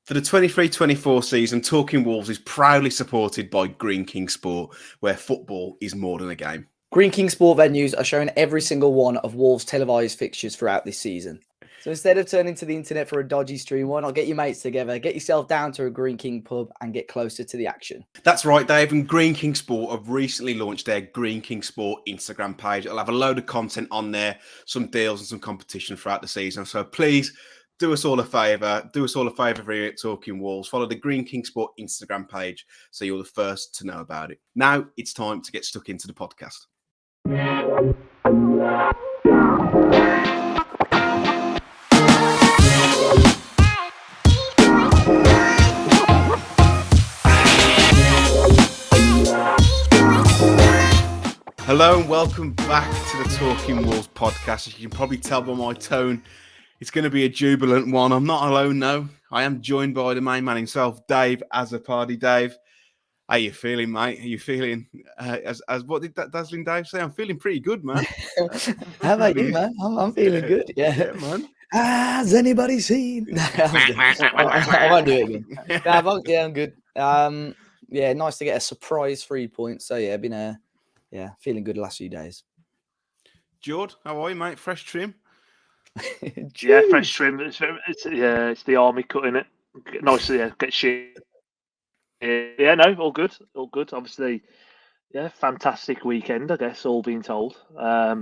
For the 23-24 season, Talking Wolves is proudly supported by Green King Sport, where football is more than a game. Green King Sport venues are showing every single one of Wolves' televised fixtures throughout this season. So instead of turning to the internet for a dodgy stream, why not get your mates together, get yourself down to a Green King pub and get closer to the action? That's right, Dave. And Green King Sport have recently launched their Green King Sport Instagram page. It'll have a load of content on there, some deals and some competition throughout the season. So please do us all a favour. Do us all a favour here at Talking Wolves. Follow the Green King Sport Instagram page so you're the first to know about it. Now it's time to get stuck into the podcast. Hello and welcome back to the Talking Wolves podcast. As you can probably tell by my tone, it's going to be a jubilant one. I'm not alone, no. I am joined by the main man himself, Dave Azzopardi. Dave, how you feeling, mate? Are you feeling, as what did that Dazzling Dave say? I'm feeling pretty good, man. How about you, man? I'm feeling good. Yeah, man. Has anybody seen? I won't do it again. I'm good. Yeah, nice to get a surprise 3 points. So yeah, been feeling good the last few days. Jord, how are you, mate? Fresh trim? Yeah, fresh trim. It's the army cutting it. Nice to get shit. Yeah, no, all good. Obviously, yeah, fantastic weekend, I guess, all being told. I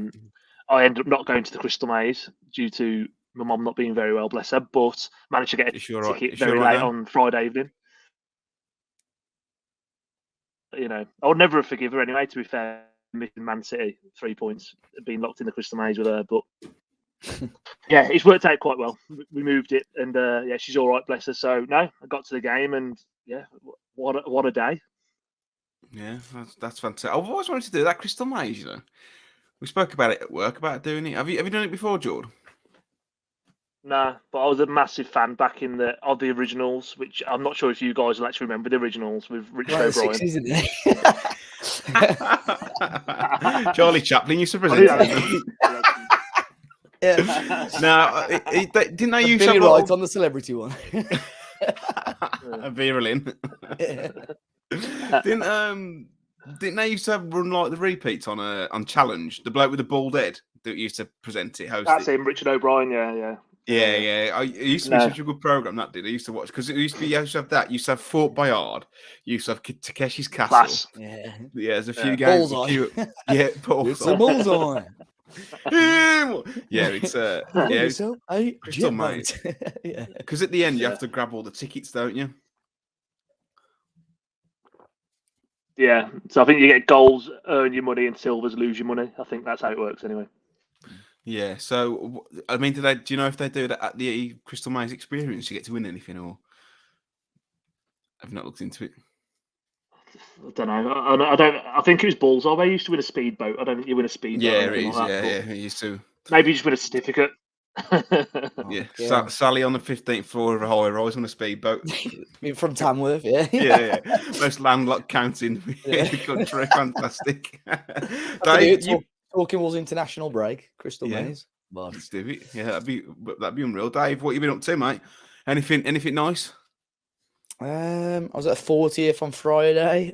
ended up not going to the Crystal Maze due to my mum not being very well, bless her, but managed to get a ticket very late on Friday evening. You know, I would never forgive her anyway, to be fair, missing Man City 3 points, being locked in the Crystal Maze with her, but yeah, it's worked out quite well. We moved it, and yeah, she's all right, bless her. So no, I got to the game, and yeah, what a day. Yeah, that's fantastic. I've always wanted to do that Crystal Maze. You know, we spoke about it at work about doing it. Have you done it before, Jord? Nah, but I was a massive fan back in the originals, which I'm not sure if you guys will actually remember the originals with Richard O'Brien. 6, isn't it? Charlie Chaplin used to present it. Yeah. Now, didn't they used to Billy have Wright on the celebrity one? Vera Lynn. Didn't they used to run like the repeats on Challenge? The bloke with the bald head that used to present it, host That's it. him, Richard O'Brien. Yeah. It used to be such a good program. That did. I used to watch because it used to have that. You used to have Fort Boyard. You used to have Takeshi's Castle. Class. Yeah. There's a few games. Bullseye. Bullseye. It's a bullseye. It's Crystal Maze. Yeah. Because at the end you have to grab all the tickets, don't you? Yeah. So I think you get golds, earn your money, and silvers, lose your money. I think that's how it works, anyway. Yeah. So I mean, do you know if they do that at the Crystal Maze experience? You get to win anything, or have you not looked into it? I don't know. I think it was Bullseye. They used to win a speedboat. I don't think you win a speedboat. Yeah, it is. He used to. Maybe you just win a certificate. Yeah. Sally on the 15th floor of a high rise on a speedboat. From Tamworth, yeah. Yeah. Most landlocked county in the country. Fantastic. Dave, Talking Wolves international break, Crystal Maze. Let's do it. Yeah, that'd be unreal. Dave, what have you been up to, mate? Anything nice? I was at a 40th on Friday.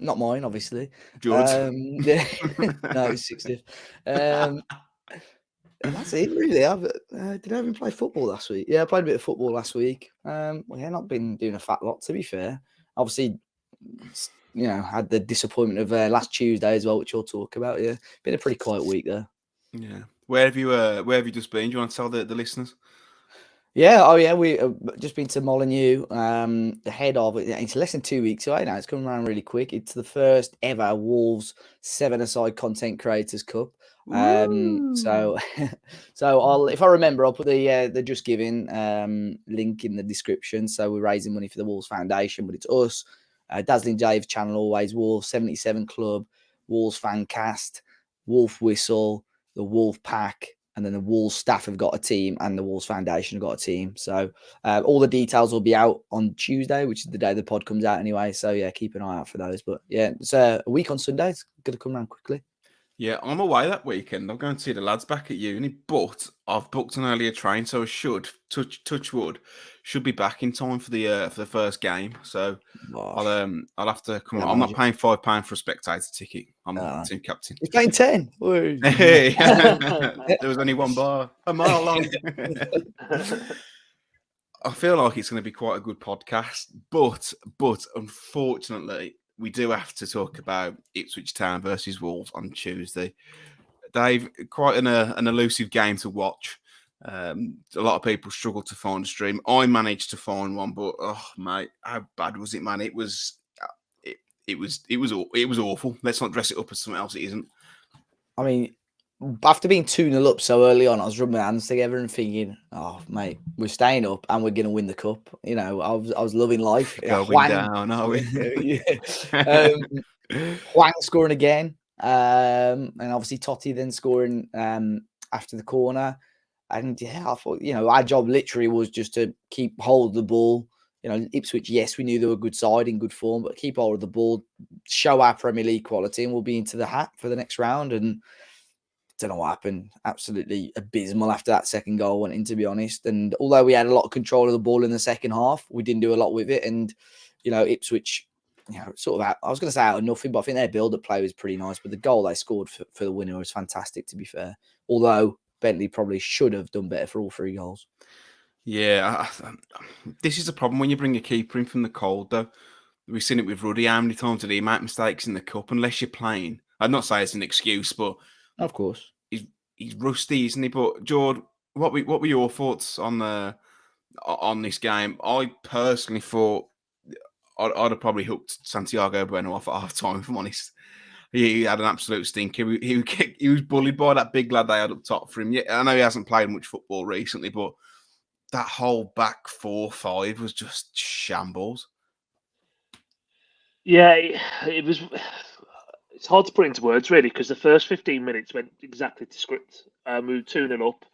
Not mine, obviously. George. Yeah. No, it was 60th. That's it, really. Did I even play football last week? Yeah, I played a bit of football last week. Not been doing a fat lot, to be fair. Obviously, had the disappointment of last Tuesday as well, which we'll talk about. Yeah, been a pretty quiet week there. Yeah. Where have you just been? Do you want to tell the listeners? Yeah, we just been to Molineux, the head of it. It's less than 2 weeks away now. It's coming around really quick. It's the first ever Wolves 7-a-side Content Creators Cup. So if I remember, I'll put the Just Giving link in the description. So we're raising money for the Wolves Foundation, but it's us, Dazzling Dave's channel, always Wolves 77 Club, Wolves Fancast, Wolf Whistle, the Wolf Pack. And then the Wolves staff have got a team and the Wolves Foundation have got a team. So all the details will be out on Tuesday, which is the day the pod comes out anyway. So, yeah, keep an eye out for those. But, yeah, it's a week on Sunday. It's going to come around quickly. Yeah, I'm away that weekend. I'm going to see the lads back at uni, but I've booked an earlier train, so I should touch wood, should be back in time for the first game. So Gosh, I'll have to come can on. I'm not imagine. paying £5 for a spectator ticket. I'm team captain. He's playing 10. Woo. Hey, there was only one bar a mile long. I feel like it's going to be quite a good podcast, but unfortunately, we do have to talk about Ipswich Town versus Wolves on Tuesday. Dave, quite an elusive game to watch. A lot of people struggle to find a stream. I managed to find one, but oh mate, how bad was it, man? It was awful. Let's not dress it up as something else it isn't. I mean, after being 2-0 up so early on, I was rubbing my hands together and thinking, "Oh, mate, we're staying up and we're going to win the cup." You know, I was loving life. Going down, are we? Yeah. Hwang scoring again, and obviously Totti then scoring after the corner. And yeah, I thought, our job literally was just to keep hold of the ball. Ipswich, yes, we knew they were a good side in good form, but keep hold of the ball, show our Premier League quality, and we'll be into the hat for the next round. And don't know what happened. Absolutely abysmal after that second goal went in, to be honest. And although we had a lot of control of the ball in the second half, we didn't do a lot with it. And, Ipswich, sort of I was going to say out of nothing, but I think their build-up play was pretty nice. But the goal they scored for the winner was fantastic, to be fair. Although Bentley probably should have done better for all 3 goals. Yeah, this is a problem when you bring a keeper in from the cold, though. We've seen it with Ruddy. How many times did he make mistakes in the cup? Unless you're playing, I'd not say it's an excuse, but of course he's rusty, isn't he? But Jord, what were your thoughts on this game? I personally thought I'd have probably hooked Santiago Bueno off at half time. If I'm honest, he had an absolute stinker. He was bullied by that big lad they had up top for him. Yeah, I know he hasn't played much football recently, but that whole back 4-5 was just shambles. Yeah, it was. It's hard to put into words, really, because the first 15 minutes went exactly to script. We were 2-0 up,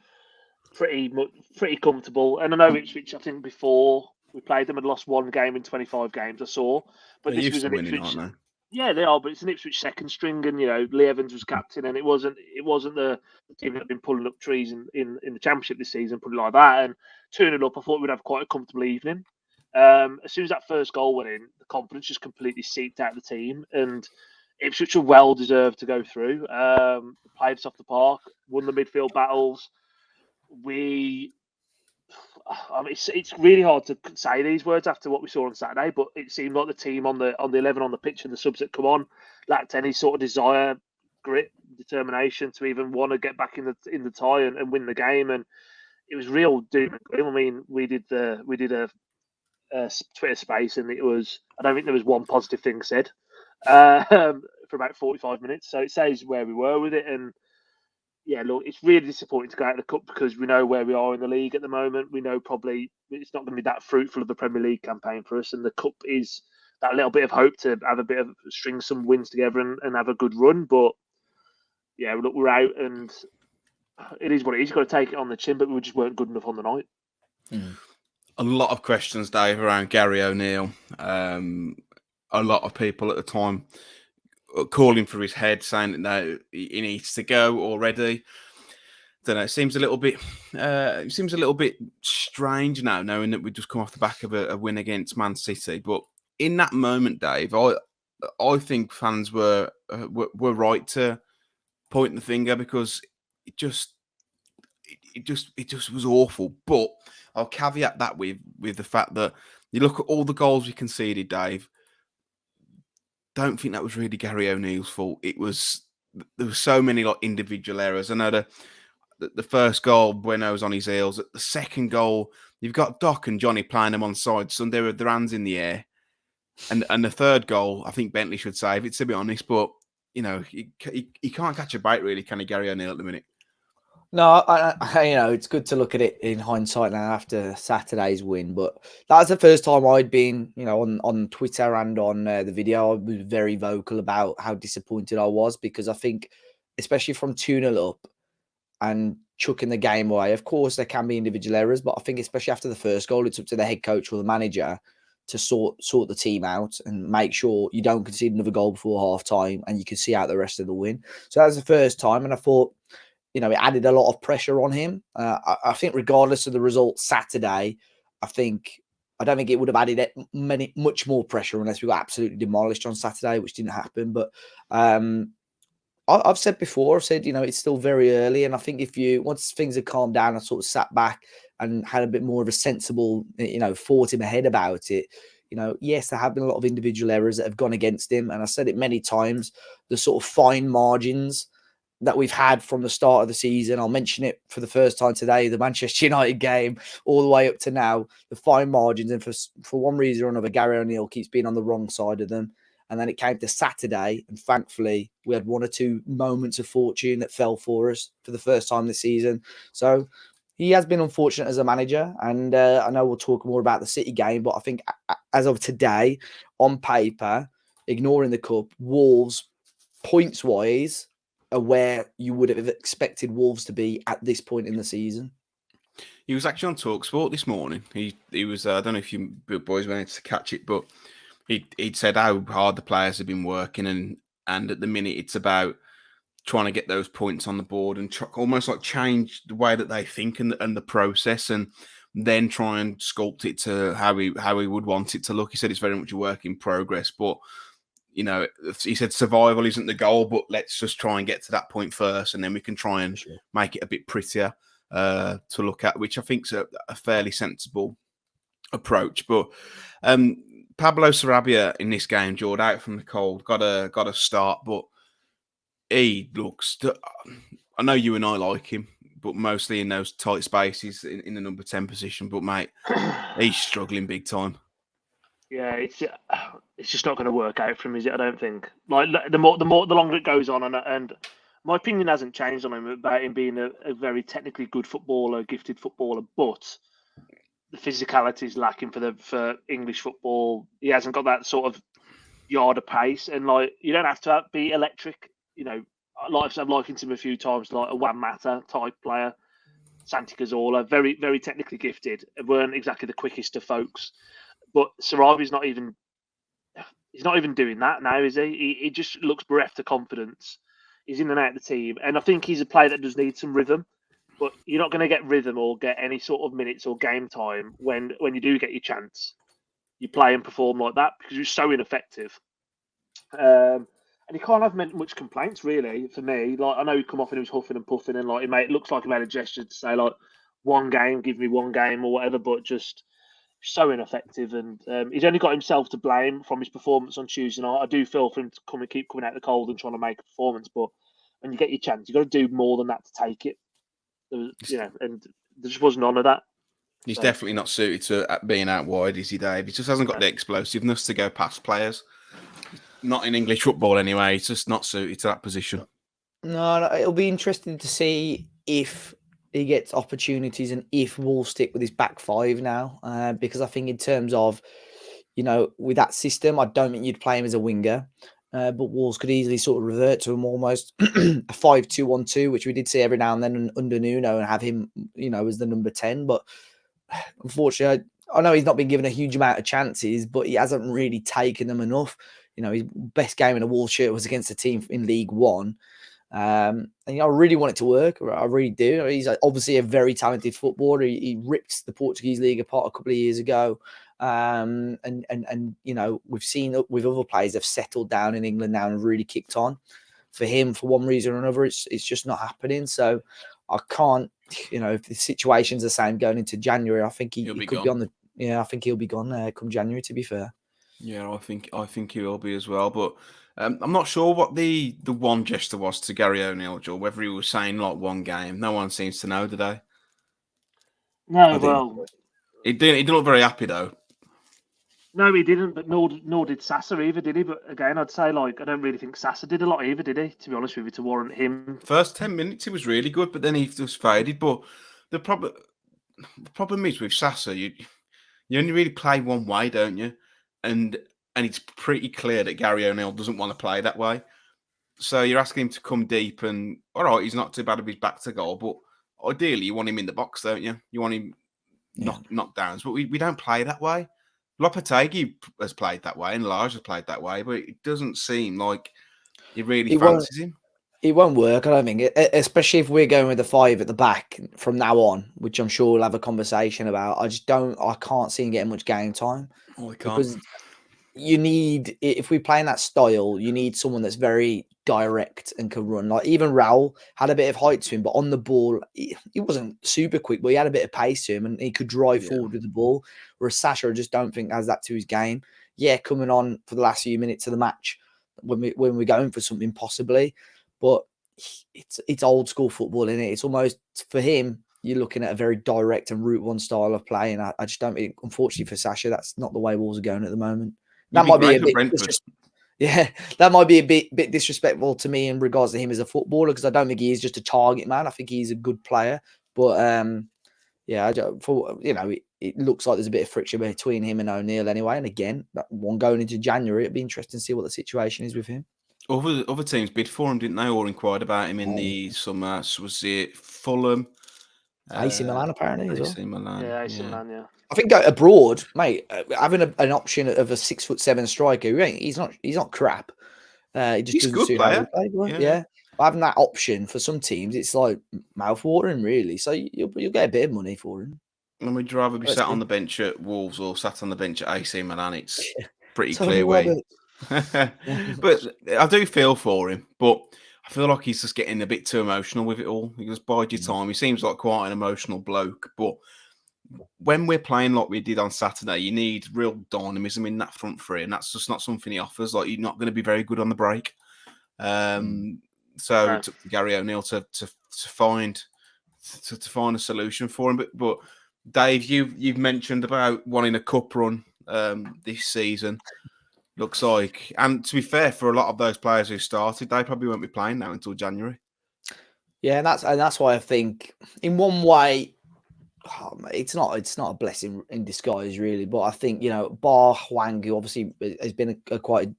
pretty comfortable. And I know Ipswich, I think before we played them, had lost 1 game in 25 games, I saw. But They're this used was to an winning, Ipswich. aren't Yeah, they are, but it's an Ipswich second string, and Lee Evans was captain, and it wasn't the team that had been pulling up trees in the Championship this season, put it like that. And 2-0 up, I thought we'd have quite a comfortable evening. As soon as that first goal went in, the confidence just completely seeped out of the team, and Ipswich are well deserved to go through. Played us off the park, won the midfield battles. It's really hard to say these words after what we saw on Saturday, but it seemed like the team on the 11 on the pitch and the subs that come on lacked any sort of desire, grit, determination to even want to get back in the tie and win the game. And it was real doom and gloom. I mean, we did a Twitter space, and I don't think there was one positive thing said for about 45 minutes. So it says where we were with it. And yeah, look, it's really disappointing to go out of the cup because we know where we are in the league at the moment. We know probably it's not going to be that fruitful of a Premier League campaign for us, and the cup is that little bit of hope to have a bit of string some wins together and have a good run. But yeah, look, we're out, and it is what it is. You've got to take it on the chin, but we just weren't good enough on the night. A lot of questions, Dave, around Gary O'Neill. A lot of people at the time calling for his head, saying that no, he needs to go already. Don't know. It seems a little bit strange now, knowing that we just come off the back of a win against Man City. But in that moment, Dave, I think fans were right to point the finger because it just was awful. But I'll caveat that with the fact that you look at all the goals we conceded, Dave. Don't think that was really Gary O'Neill's fault. There were so many individual errors. I know the first goal, Bueno's on his heels. The second goal, you've got Doc and Johnny playing them on sides, so they're with their hands in the air. And the third goal, I think Bentley should save it, to be honest. But he can't catch a bite, really, can he, Gary O'Neill, at the minute? No, it's good to look at it in hindsight now after Saturday's win. But that was the first time I'd been, on Twitter and on the video. I was very vocal about how disappointed I was because I think, especially from 2-0 up and chucking the game away, of course, there can be individual errors. But I think especially after the first goal, it's up to the head coach or the manager to sort the team out and make sure you don't concede another goal before half time and you can see out the rest of the win. So that was the first time, and I thought, it added a lot of pressure on him. I think regardless of the result Saturday, I don't think it would have added much more pressure unless we got absolutely demolished on Saturday, which didn't happen. But I've said before, it's still very early. And I think once things have calmed down, I sort of sat back and had a bit more of a sensible, thought in my head about it. Yes, there have been a lot of individual errors that have gone against him. And I said it many times, the sort of fine margins that we've had from the start of the season. I'll mention it for the first time today, the Manchester United game, all the way up to now, the fine margins. And for one reason or another, Gary O'Neill keeps being on the wrong side of them. And then it came to Saturday, and thankfully, we had one or two moments of fortune that fell for us for the first time this season. So he has been unfortunate as a manager. And I know we'll talk more about the City game, but I think as of today, on paper, ignoring the Cup, Wolves, points-wise, are where you would have expected Wolves to be at this point in the season. He was actually on TalkSport this morning. He was, I don't know if you boys went to catch it, but he'd said how hard the players have been working, and at the minute it's about trying to get those points on the board and almost like change the way that they think and the process, and then try and sculpt it to how he would want it to look. He said it's very much a work in progress, but he said survival isn't the goal, but let's just try and get to that point first, and then we can try and make it a bit prettier to look at, which I think is a fairly sensible approach. But Pablo Sarabia in this game, Jord, out from the cold, got a start, but he looks. I know you and I like him, but mostly in those tight spaces in the number 10 position. But mate, he's struggling big time. Yeah, it's just not going to work out for him, is it? I don't think. Like the longer it goes on, and my opinion hasn't changed on him about him being a very technically good footballer, gifted footballer, but the physicality is lacking for English football. He hasn't got that sort of yard of pace, and like you don't have to be electric. I've likened him a few times, like a Juan Mata type player, Santi Cazorla, very very technically gifted. Weren't exactly the quickest of folks. But Sarabi's not even doing that now, is he? He just looks bereft of confidence. He's in and out of the team. And I think he's a player that does need some rhythm. But you're not going to get rhythm or get any sort of minutes or game time when you do get your chance. You play and perform like that because you're so ineffective. And he can't have much complaints, really, for me. Like, I know he come off and he was huffing and puffing and like it looks like he made a gesture to say like, one game, give me one game or whatever, but just so ineffective, and he's only got himself to blame from his performance on Tuesday night. I do feel for him to keep coming out of the cold and trying to make a performance, but when you get your chance, you've got to do more than that to take it. And there just was none of that. He's definitely not suited to being out wide, is he, Dave? He just hasn't got the explosiveness to go past players. Not in English football, anyway. He's just not suited to that position. No, it'll be interesting to see if he gets opportunities and if Wolves stick with his back five now, because I think in terms of, with that system, I don't think you'd play him as a winger, but Wolves could easily sort of revert to him almost a 5-2-1-2, which we did see every now and then under Nuno, and have him, as the number 10. But unfortunately, I know he's not been given a huge amount of chances, but he hasn't really taken them enough. His best game in a Wolves shirt was against a team in League One. And I really want it to work. I really do. He's obviously a very talented footballer. He ripped the Portuguese league apart a couple of years ago. And we've seen with other players have settled down in England now and really kicked on. For him, for one reason or another, it's just not happening. So I can't, if the situation's the same going into January, I think he could be on the. Yeah, I think he'll be gone come January. To be fair. Yeah, I think he will be as well. But I'm not sure what the one gesture was to Gary O'Neill, Joe, whether he was saying like one game. No one seems to know, do they? No, well, he didn't look very happy though. No, he didn't, but nor did Sasa either, did he? But again, I'd say I don't really think Sasa did a lot either, did he? To be honest with you, to warrant him. First 10 minutes he was really good, but then he just faded. But the problem is with Sasa, you only really play one way, don't you? And it's pretty clear that Gary O'Neill doesn't want to play that way. So you're asking him to come deep, and all right, he's not too bad if he's back to goal, but ideally you want him in the box, don't you? You want him knock downs, but we don't play that way. Lopetegui has played that way and Lars has played that way, but it doesn't seem like he really It won't. fancies him. It won't work, I don't think, especially if we're going with the 5 at the back from now on, which I'm sure we'll have a conversation about. I can't see him getting much game time Oh, we can't. because you need, if we play in that style, you need someone that's very direct and can run. Like even Raul had a bit of height to him, but on the ball, he wasn't super quick, but he had a bit of pace to him and he could drive forward with the ball. Whereas Sasha, I just don't think has that to his game. Yeah, coming on for the last few minutes of the match when we're going for something possibly. But it's old school football, isn't it? It's almost for him. You're looking at a very direct and route one style of play, and I just don't think, unfortunately for Sasha, that's not the way Wolves are going at the moment. That might be a bit, that might be a bit disrespectful to me in regards to him as a footballer because I don't think he is just a target man. I think he's a good player, but it looks like there's a bit of friction between him and O'Neill anyway. And again, that one going into January, it'd be interesting to see what the situation is with him. Other teams bid for him, didn't they? Or inquired about him in the summer. So was it Fulham? AC Milan apparently as well. AC Milan. Yeah, AC Milan. Yeah. I think abroad, mate, having an option of a 6'7" striker, he's not crap. He just he's doesn't suit player. How we play, yeah. Having that option for some teams, it's like mouth-watering, really. So you'll get a bit of money for him. And we'd rather be sat on the bench at Wolves or sat on the bench at AC Milan. It's pretty Tony clear where. But I do feel for him, but I feel like he's just getting a bit too emotional with it all. He just bide your time. He seems like quite an emotional bloke, but when we're playing like we did on Saturday, you need real dynamism in that front three, and that's just not something he offers. Like, you're not going to be very good on the break. So it took Gary O'Neill to find a solution for him. But Dave, you've mentioned about wanting a cup run this season. Looks like, and to be fair, for a lot of those players who started, they probably won't be playing now until January. Yeah, and that's why I think, in one way, it's not a blessing in disguise, really. But I think, bar Hwang, who obviously has been a quite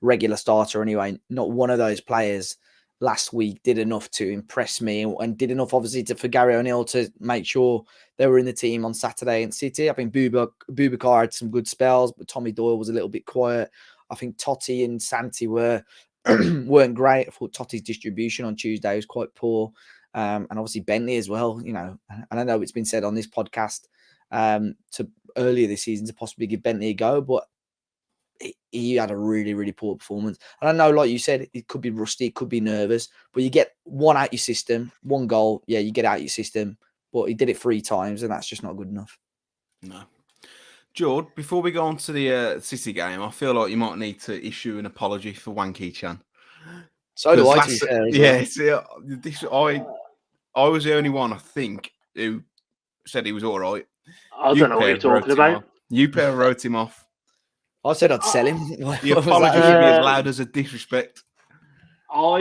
regular starter anyway, not one of those players last week did enough to impress me and did enough, obviously, for Gary O'Neill to make sure they were in the team on Saturday in City. I think Boubacar had some good spells, but Tommy Doyle was a little bit quiet. I think Totti and Santi weren't great. I thought Totti's distribution on Tuesday was quite poor. And obviously Bentley as well, and I know it's been said on this podcast to earlier this season to possibly give Bentley a go, but he had a really, really poor performance. And I know, like you said, it could be rusty, it could be nervous, but you get one out your system, one goal, you get out your system, but he did it 3 times, and that's just not good enough. No. Jord, before we go on to the City game, I feel like you might need to issue an apology for Wanky Chan. So do I, to be fair. Yeah, see, I was the only one, I think, who said he was all right. I don't know what you're talking about. You pair wrote him off. I said I'd sell him. The apology should be as loud as a disrespect. I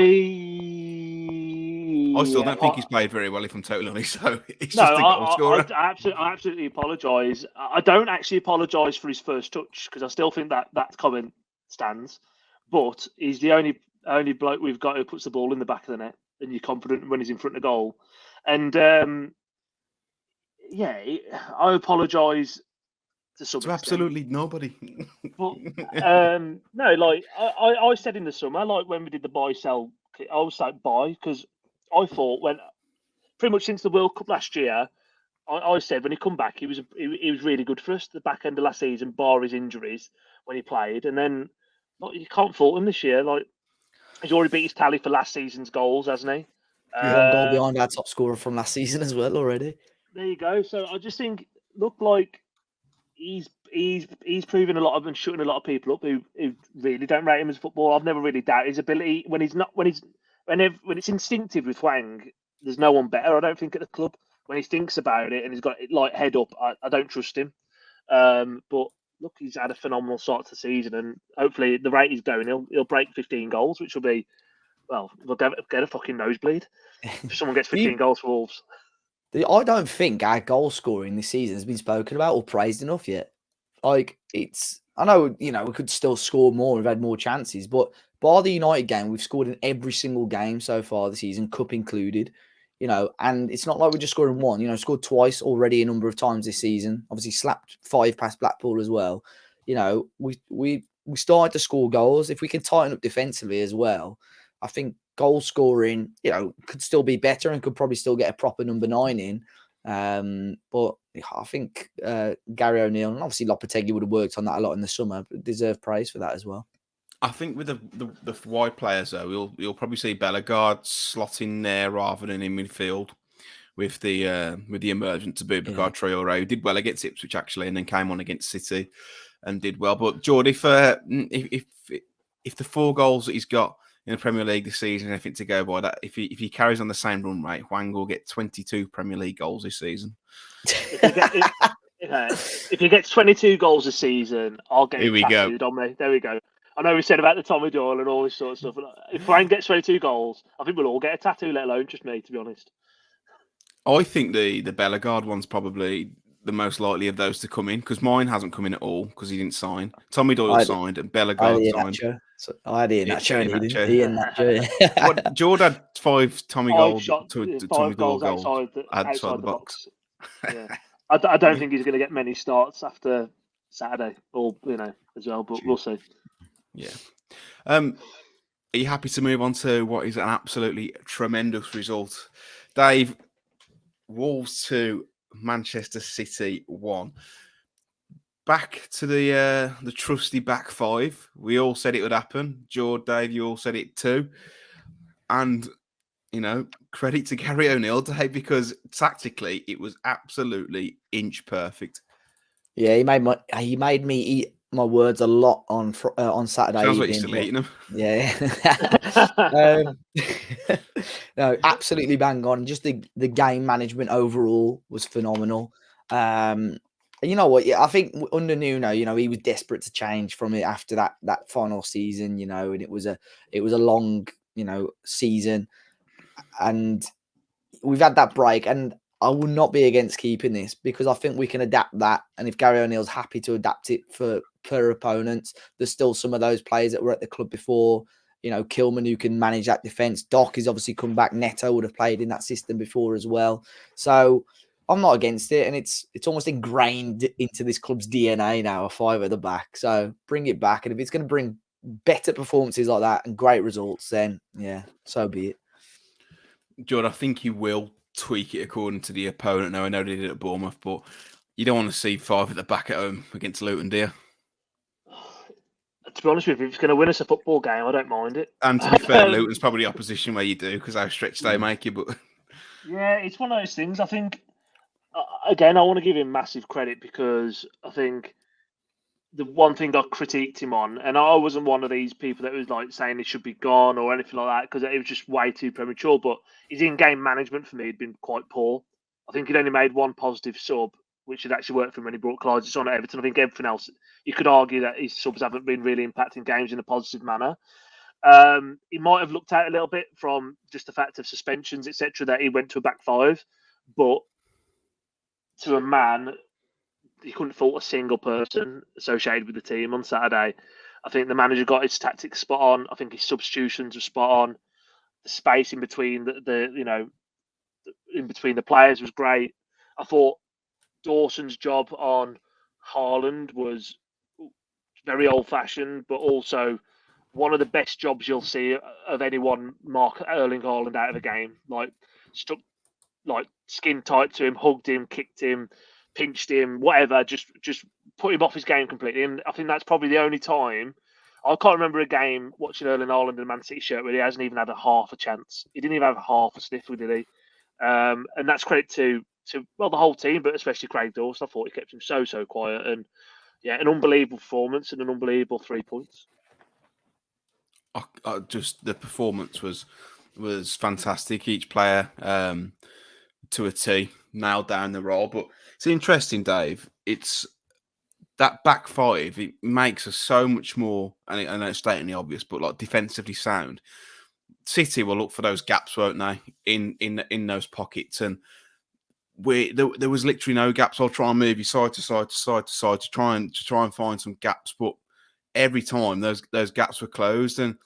still don't think he's played very well, if I'm totally honest. So it's no, just a goal scorer. I absolutely apologise. I don't actually apologise for his first touch because I still think that comment stands. But he's the only bloke we've got who puts the ball in the back of the net, and you're confident when he's in front of goal. And I apologise to some extent. Absolutely nobody. But no, like I said in the summer, like when we did the buy sell, I was like buy because I thought when pretty much since the World Cup last year, I said when he come back, he was really good for us. The back end of last season, bar his injuries when he played, and then you can't fault him this year. Like he's already beat his tally for last season's goals, hasn't he? One goal behind our top scorer from last season as well already. There you go. So I just think look like he's proving a lot of and shutting a lot of people up who really don't rate him as football. I've never really doubted his ability when it's instinctive with Hwang. There's no one better, I don't think, at the club. When he thinks about it and he's got it like head up, I don't trust him. But look, he's had a phenomenal start to the season, and hopefully the rate he's going, he'll break 15 goals, which will be, well, we'll get a fucking nosebleed if someone gets 15 goals for Wolves. I don't think our goal scoring this season has been spoken about or praised enough yet. Like I know, we could still score more. We've had more chances, but bar the United game, we've scored in every single game so far this season, cup included. and it's not like we're just scoring one, scored twice already a number of times this season. Obviously slapped 5 past Blackpool as well. We started to score goals. If we can tighten up defensively as well, I think goal scoring, could still be better and could probably still get a proper number 9 in. But I think Gary O'Neill and obviously Lopetegui would have worked on that a lot in the summer, but deserve praise for that as well. I think with the wide players though, you'll probably see Bellegarde slotting there rather than in midfield with the emergence of Boubacar Traoré, who did well against Ipswich actually, and then came on against City and did well. But Jord, if the 4 goals that he's got in the Premier League this season, anything to go by that, if he carries on the same run rate, Hwang will get 22 Premier League goals this season. If he gets 22 goals a season, I'll get him tattooed on me. There we go. I know we said about the Tommy Doyle and all this sort of stuff. If Hwang gets 22 goals, I think we'll all get a tattoo, let alone just me, to be honest. I think the Bellegarde one's probably the most likely of those to come in, because mine hasn't come in at all because he didn't sign. Tommy Doyle signed and Bellegarde signed. I had Ian Nacho. Jord had 5 Tommy goals to Tommy Doyle goals outside the box. Yeah. I don't think he's going to get many starts after Saturday, or as well. But we'll see. Yeah. Are you happy to move on to what is an absolutely tremendous result, Dave? Wolves 2, Manchester City 1. Back to the trusty back 5. We all said it would happen. Jord, Dave, you all said it too. And credit to Gary O'Neill, Dave, because tactically it was absolutely inch perfect. Yeah, he made me eat my words a lot on Saturday. Sounds like you're still eating them. Yeah. No, absolutely bang on. Just the game management overall was phenomenal. And you know what? Yeah, I think under Nuno, he was desperate to change from it after that final season, and it was a long, season, and we've had that break, and I will not be against keeping this because I think we can adapt that. And if Gary O'Neill's happy to adapt it for opponents, there's still some of those players that were at the club before. Kilman, who can manage that defense. Doc is obviously come back. Neto would have played in that system before as well. So I'm not against it, and it's almost ingrained into this club's DNA now, a 5 at the back. So bring it back, and if it's going to bring better performances like that and great results, then yeah, so be it. Jord, I think he will tweak it according to the opponent. Now, I know they did it at Bournemouth, but you don't want to see 5 at the back at home against Luton, do you? To be honest with you, if it's going to win us a football game, I don't mind it. And to be fair, Luton's probably the opposition where you do, because how stretched they make you. But yeah, it's one of those things. I think, again, I want to give him massive credit because I think the one thing I critiqued him on, and I wasn't one of these people that was like saying he should be gone or anything like that, because it was just way too premature, but his in-game management for me had been quite poor. I think he'd only made one positive sub, which had actually worked for him when he brought Clyde on at Everton. I think everything else, you could argue that his subs haven't been really impacting games in a positive manner. He might have looked out a little bit from just the fact of suspensions, etc., that he went to a back 5, but to a man, he couldn't fault a single person associated with the team on Saturday. I think the manager got his tactics spot on. I think his substitutions were spot on. The space in between in between the players was great. I thought Dawson's job on Haaland was very old-fashioned, but also one of the best jobs you'll see of anyone mark Erling Haaland out of a game. Like stuck, like skin tight to him, hugged him, kicked him, pinched him, whatever. Just put him off his game completely. And I think that's probably the only time I can't remember a game watching Erling Haaland in a Man City shirt where he hasn't even had half a chance. He didn't even have half a sniff, did he? And that's credit to the whole team, but especially Craig Dawson. I thought he kept him so quiet, and yeah, an unbelievable performance and an unbelievable 3 points. Just the performance was fantastic. Each player to a T nailed down the role. But it's interesting, Dave. It's that back 5. It makes us so much more, and I know it's stating the obvious, but like defensively sound. City will look for those gaps, won't they? In those pockets, and there was literally no gaps. I'll try and move you side to side to try and find some gaps, but every time those gaps were closed, and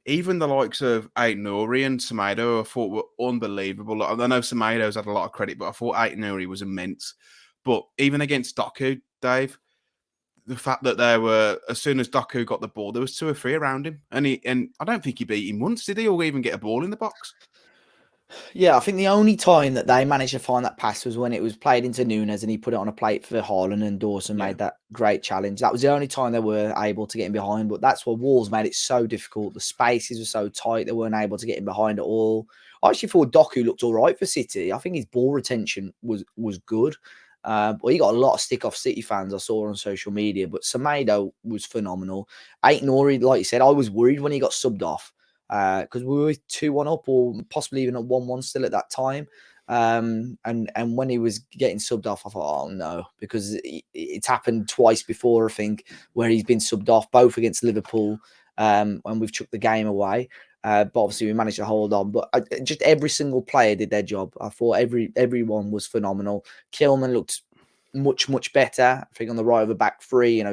even the likes of Ait Nouri and Semedo, I thought were unbelievable. I know Semedo's had a lot of credit, but I thought Ait Nouri was immense. But even against Doku, Dave, the fact that there were, as soon as Doku got the ball, there was 2 or 3 around him, and I don't think he beat him once, did he, or even get a ball in the box? Yeah, I think the only time that they managed to find that pass was when it was played into Nunes and he put it on a plate for Haaland and Dawson made that great challenge. That was the only time they were able to get in behind, but that's what Wolves made it so difficult. The spaces were so tight, they weren't able to get in behind at all. I actually thought Doku looked all right for City. I think his ball retention was good. But he got a lot of stick off City fans I saw on social media, but Semedo was phenomenal. Ait Nouri, like you said, I was worried when he got subbed off, because we were 2-1 up or possibly even at 1-1 still at that time. And when he was getting subbed off, I thought, oh no, because it's happened twice before, I think, where he's been subbed off, both against Liverpool, and we've chucked the game away. But obviously we managed to hold on. But just every single player did their job. I thought everyone was phenomenal. Kilman looked much better. I think on the right of a back three,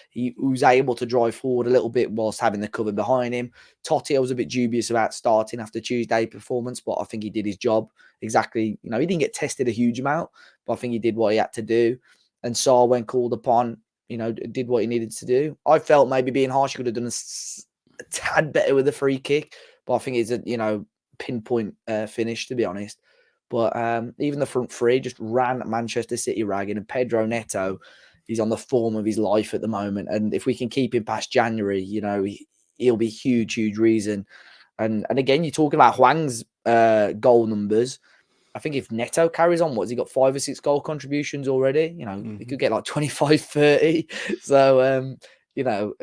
he was able to drive forward a little bit whilst having the cover behind him. Totti, I was a bit dubious about starting after Tuesday performance, but I think he did his job exactly. He didn't get tested a huge amount, but I think he did what he had to do. And Saul, when called upon, did what he needed to do. I felt maybe being harsh, he could have done a tad better with the free kick, but I think it's a pinpoint finish, to be honest. But even the front three just ran Manchester City ragged, and Pedro Neto, he's on the form of his life at the moment. And if we can keep him past January, he'll be huge reason. And again, you're talking about Hwang's goal numbers. I think if Neto carries on, what's he got, 5 or 6 goal contributions already? He could get like 25, 30. So,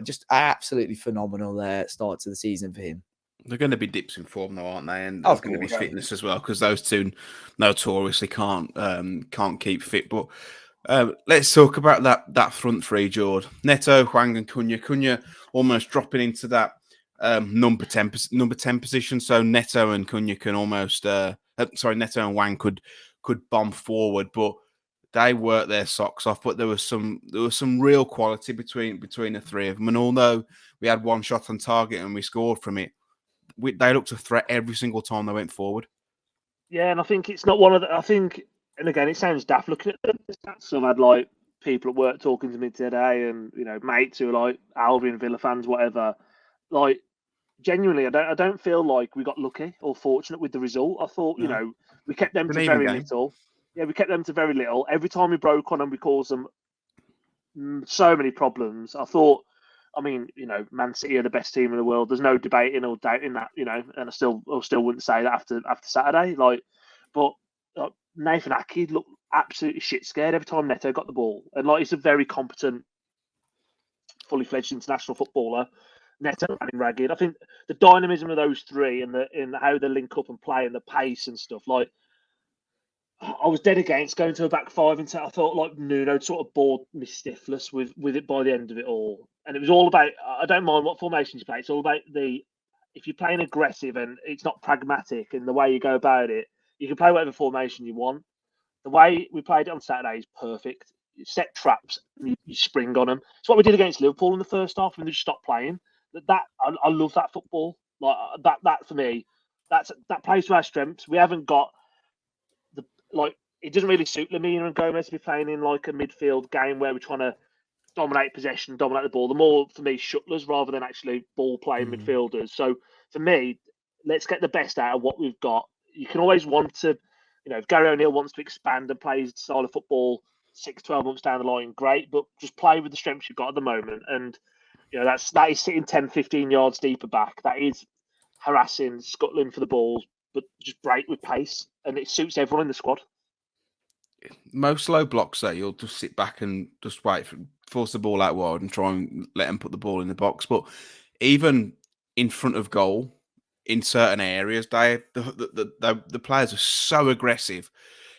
just absolutely phenomenal start to the season for him. They're going to be dips in form, though, aren't they? And there's going to be fitness as well, because those two notoriously can't keep fit. But let's talk about that front three, Jord. Neto, Hwang, and Cunha. Cunha almost dropping into that number 10 position. So Neto and Cunha can almost Neto and Hwang could bomb forward, but they worked their socks off. But there was some real quality between the three of them. And although we had one shot on target and we scored from it, they looked a threat every single time they went forward. Yeah, and I think it's not one of the. I think, and again, it sounds daft looking at the stats. I've had like people at work talking to me today, and mates who are like Albion Villa fans, whatever. Like, genuinely, I don't feel like we got lucky or fortunate with the result. I thought, we kept them to very little. Yeah, we kept them to very little. Every time we broke on them, we caused them so many problems. I thought. I mean, Man City are the best team in the world. There's no debating or doubting that, and I still wouldn't say that after Saturday. But Nathan Ake looked absolutely shit scared every time Neto got the ball, and he's a very competent, fully fledged international footballer. Neto running ragged. I think the dynamism of those three and in how they link up and play and the pace and stuff. I was dead against going to a back five, and I thought Nuno sort of bored me stiffless with it by the end of it all. And it was all about, I don't mind what formations you play. It's all about if you're playing aggressive and it's not pragmatic in the way you go about it, you can play whatever formation you want. The way we played it on Saturday is perfect. You set traps and you spring on them. It's what we did against Liverpool in the first half when they just stopped playing. I love that football. That for me, that plays to our strengths. We haven't got it doesn't really suit Lemina and Gomez to be playing in a midfield game where we're trying to dominate possession, dominate the ball. The more, for me, shuttlers rather than actually ball-playing midfielders. So, for me, let's get the best out of what we've got. You can always want to, if Gary O'Neill wants to expand and play his style of football 6-12 months down the line, great, but just play with the strengths you've got at the moment. And, that is sitting 10, 15 yards deeper back. That is harassing, scuttling for the balls, but just break with pace. And it suits everyone in the squad. Most low blocks there, you'll just sit back and just force the ball out wide and try and let them put the ball in the box. But even in front of goal, in certain areas, the players are so aggressive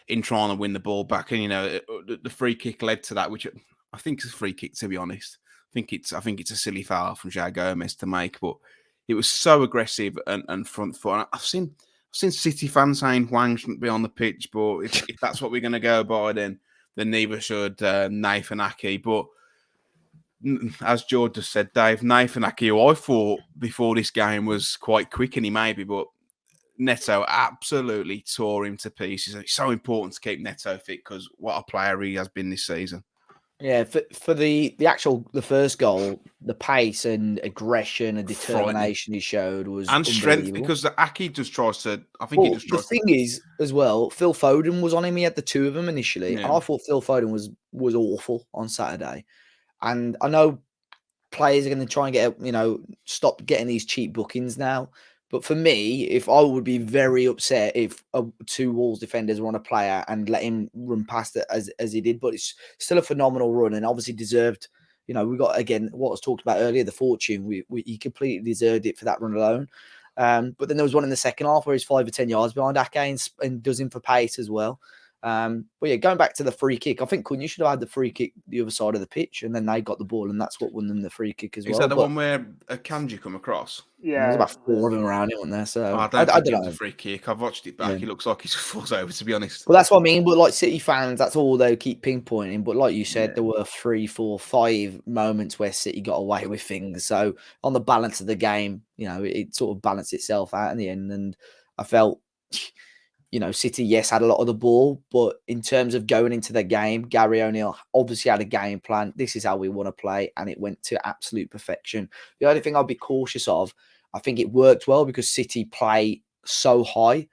in trying to win the ball back. And the free kick led to that, which I think is a free kick, to be honest. I think it's a silly foul from João Gomez to make, but it was so aggressive and front foot. And I've seen City fans saying Hwang shouldn't be on the pitch, but if that's what we're going to go by, then neither should Nathan Ake. But as Jord just said, Dave, Nathan Ake, who I thought before this game was quite quick, and he maybe, but Neto absolutely tore him to pieces. It's so important to keep Neto fit because what a player he has been this season. Yeah, for the first goal, the pace and aggression and determination he showed was and strength, unbelievable. because Ake just tries to. I think he just tries. The thing is, as well, Phil Foden was on him. He had the two of them initially, and I thought Phil Foden was awful on Saturday. And I know players are going to try and get stop getting these cheap bookings now. But for me, if I would be very upset if two Wolves defenders were on a player and let him run past it as he did. But it's still a phenomenal run and obviously deserved. We got, again, what was talked about earlier, the fortune. He completely deserved it for that run alone. But then there was one in the second half where he's 5 or 10 yards behind Ake and does him for pace as well. But yeah, going back to the free kick, I think Cunha should have had the free kick the other side of the pitch, and then they got the ball, and that's what won them the free kick as well. Is that the one where Kanji come across? Yeah, there's about 4 of them around it, weren't there? So I don't think it was a free kick. I've watched it back. It looks like he just falls over, to be honest. Well, that's what I mean. But like City fans, that's all they keep pinpointing. But like you said, there were 3, 4, 5 moments where City got away with things. So on the balance of the game, it sort of balanced itself out in the end. And I felt, City, yes, had a lot of the ball, but in terms of going into the game, Gary O'Neill obviously had a game plan. This is how we want to play, and it went to absolute perfection. The only thing I'll be cautious of, I think it worked well because City play so high.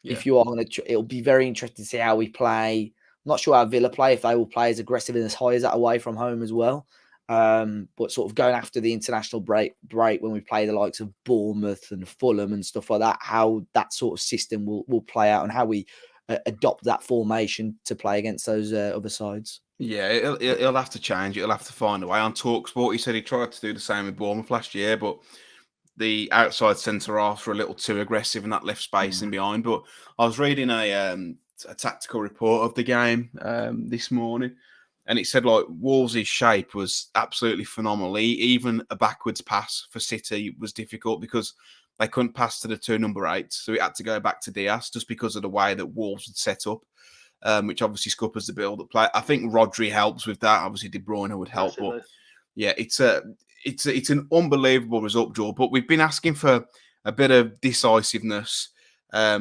Yeah. If you are going to, it'll be very interesting to see how we play. I'm not sure how Villa play, if they will play as aggressive and as high as that away from home as well. But sort of going after the international break when we play the likes of Bournemouth and Fulham and stuff like that, how that sort of system will play out and how we adopt that formation to play against those other sides. Yeah, he'll have to change. He'll have to find a way. On TalkSport, he said he tried to do the same with Bournemouth last year, but the outside centre-halves were a little too aggressive and that left space in behind. But I was reading a tactical report of the game this morning, and it said like Wolves' shape was absolutely phenomenal. Even a backwards pass for City was difficult because they couldn't pass to the 2 number 8s, so it had to go back to Diaz just because of the way that Wolves had set up, which obviously scuppers the build-up play. I think Rodri helps with that. Obviously, De Bruyne would help, but yeah, it's an unbelievable result, Jord. But we've been asking for a bit of decisiveness,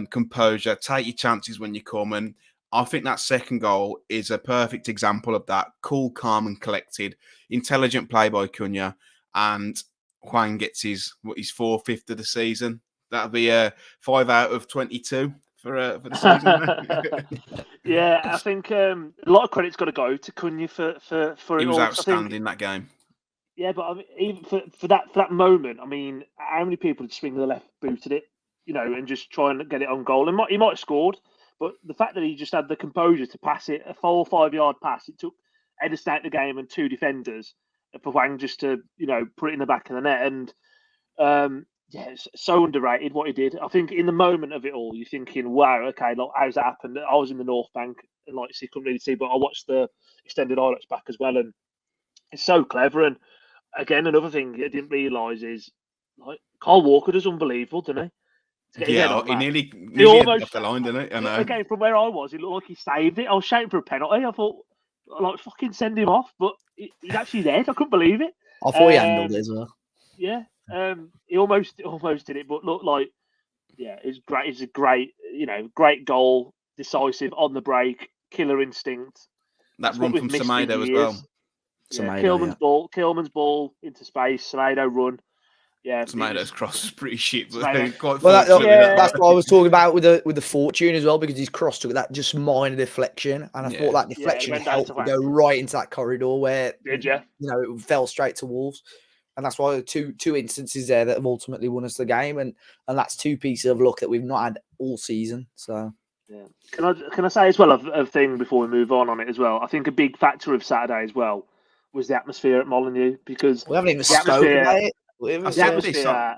composure, take your chances when you come, and I think that second goal is a perfect example of that. Cool, calm and collected. Intelligent play by Cunha. And Hwang gets his 4th of the season. That'll be 5 out of 22 for the season. Yeah, I think a lot of credit's got to go to Cunha for it. He was outstanding in that game. Yeah, but I mean, even for that moment, I mean, how many people would swing the left boot at it, and just try and get it on goal? And he might have scored. But the fact that he just had the composure to pass it, a 4 or 5 yard pass, it took Eder out the game and 2 defenders for Hwang just to, put it in the back of the net. And it's so underrated what he did. I think in the moment of it all, you're thinking, wow, okay, like, how's that happened? I was in the North Bank and like you couldn't really see, but I watched the extended highlights back as well. And it's so clever. And again, another thing I didn't realise is like Kyle Walker does unbelievable, doesn't he? Yeah, he nearly almost off the line, didn't he? I know. Again, from where I was, it looked like he saved it. I was shouting for a penalty. I thought, like, fucking send him off, but he's actually there. I couldn't believe it. I thought he handled it as well. Yeah, he almost did it, but looked like, it's great. It's a great, great goal, decisive on the break, killer instinct. That run from Semedo as well. Yeah, Kilman's ball into space. Semedo run. Yeah, Semedo's cross is pretty shit. But that's what I was talking about with the fortune as well, because his cross took that just minor deflection, and I thought that deflection helped to go right into that corridor where it fell straight to Wolves, and that's why two instances there that have ultimately won us the game, and that's 2 pieces of luck that we've not had all season. So yeah, can I say as well a thing before we move on it as well? I think a big factor of Saturday as well was the atmosphere at Molineux, because we haven't even spoken about it. The atmosphere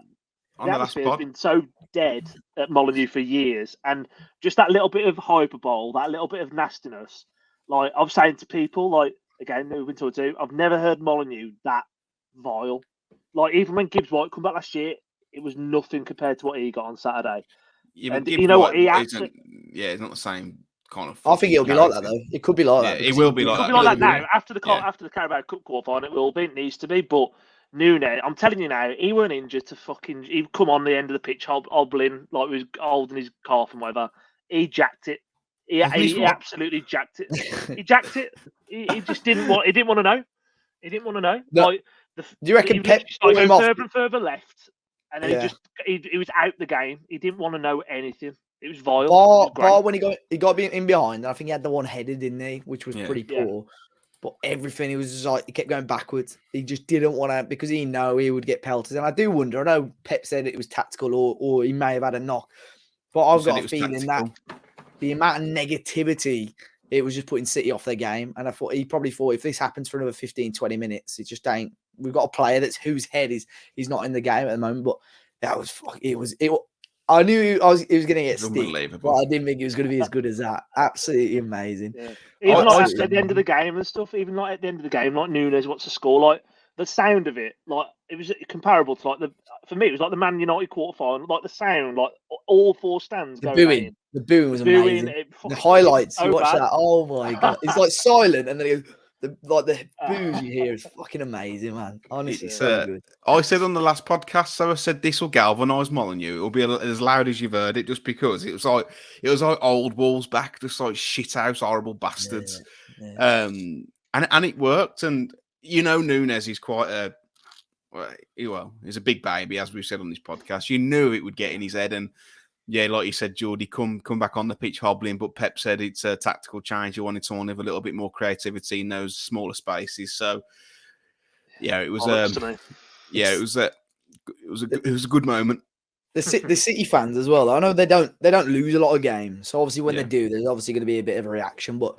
has been so dead at Molineux for years, and just that little bit of hyperbole, that little bit of nastiness. Like I'm saying to people, like again, moving to I've never heard Molineux that vile. Like even when Gibbs White come back last year, it was nothing compared to what he got on Saturday. Yeah, and you know what? He's not the same kind of. I think it'll be like that though. It could be like that. It will be like It'll that. be like that now. After the Yeah. after the Carabao Cup quarterfinal, it will be. It needs to be. But Nunes, I'm telling you now, he weren't injured to fucking. He'd come on the end of the pitch, hobbling like he was holding his calf and whatever. He jacked it. He absolutely jacked it. He jacked it. He just didn't want. He didn't want to know. He didn't want to know. No. Like, Do you reckon Pep go further and further left, and then he was out the game. He didn't want to know anything. It was vile. Bar when he got in behind. I think he had the one headed, didn't he? Which was pretty poor. But everything, he was just like, he kept going backwards. He just didn't want to, because he know he would get pelted. And I do wonder, I know Pep said it was tactical or he may have had a knock. But I've got a feeling that the amount of negativity, it was just putting City off their game. And he probably thought, if this happens for another 15, 20 minutes, it just ain't. We've got a player whose head he's not in the game at the moment. But that was, I knew he was going to get stick, but I didn't think it was going to be as good as that. Absolutely amazing. Yeah. Even like at the end of the game and stuff, even like at the end of the game, like Nunes, what's the score? Like the sound of it, like it was comparable to like for me, it was like the Man United quarterfinal, like the sound, like all four stands going in. The booing was amazing. The highlights, you watch that. Oh my God. It's like silent and then it goes, the boos you hear is fucking amazing, man. Honestly, so good. I said on the last podcast, so I said this will galvanise Molineux. It will be as loud as you've heard it, just because it was like old Wolves back, just like shithouse, horrible bastards. Yeah. And it worked. And Nunes is quite he's a big baby, as we've said on this podcast. You knew it would get in his head, and yeah, like you said, Jordy, come back on the pitch hobbling, but Pep said it's a tactical change. He wanted someone with a little bit more creativity in those smaller spaces. So, yeah, it was. It was a good moment. The City fans as well. I know they don't lose a lot of games, so obviously when they do, there's obviously going to be a bit of a reaction. But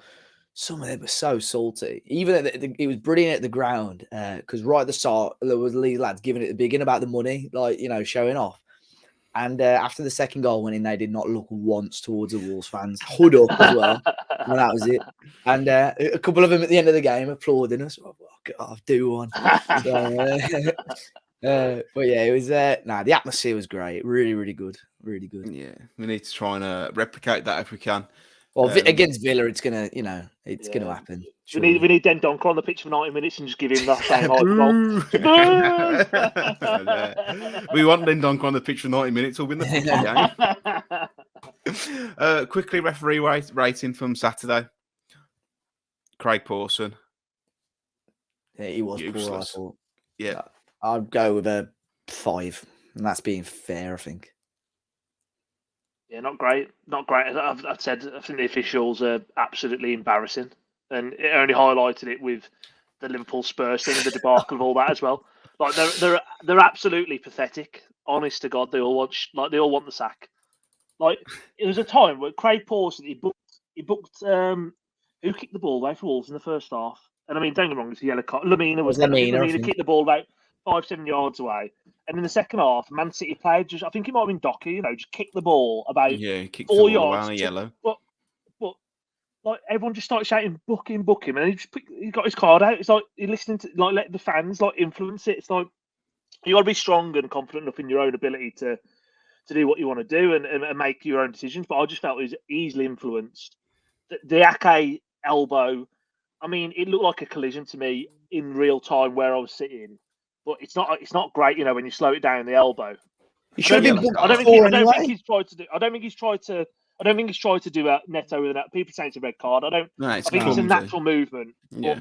some of them were so salty. Even it was brilliant at the ground because right at the start there was these lads giving it the big in about the money, like showing off. And after the second goal went in, they did not look once towards the Wolves fans. Hood up as well. And that was it. And a couple of them at the end of the game applauding us. Oh, God, do one. But yeah, it was the atmosphere was great. Really, really good. Really good. Yeah, we need to try and replicate that if we can. Well, against Villa, it's gonna, it's gonna happen. We need Dendoncker on the pitch for 90 minutes and just give him that same goal. We want Dendoncker on the pitch for 90 minutes. We'll win the game. Quickly, referee rating from Saturday. Craig Pawson. Yeah, he was poor, I thought. Yeah, I'd go with a 5, and that's being fair, I think. Yeah, not great. Not great. I've said, I think the officials are absolutely embarrassing. And it only highlighted it with the Liverpool Spurs thing and the debacle of all that as well. Like they're absolutely pathetic. Honest to God, they all want the sack. Like it was a time where Craig Pawson he booked who kicked the ball away for Wolves in the first half. And I mean, don't get me wrong, it's a yellow card. Lamina kicked the ball about 5-7 yards away. And in the second half, Man City played I think it might have been Docky, just kicked the ball about 4 yards. Yellow. But like everyone just started shouting, book him, and he got his card out. It's like you're listening to let the fans influence it. It's like you got to be strong and confident enough in your own ability to do what you want to do and make your own decisions. But I just felt it was easily influenced. The Ake elbow, I mean, it looked like a collision to me in real time where I was sitting. But it's not great, when you slow it down the elbow. He should have been. I don't think he's tried to do a Neto with that. People say it's a red card. I think it's a natural movement. Yeah.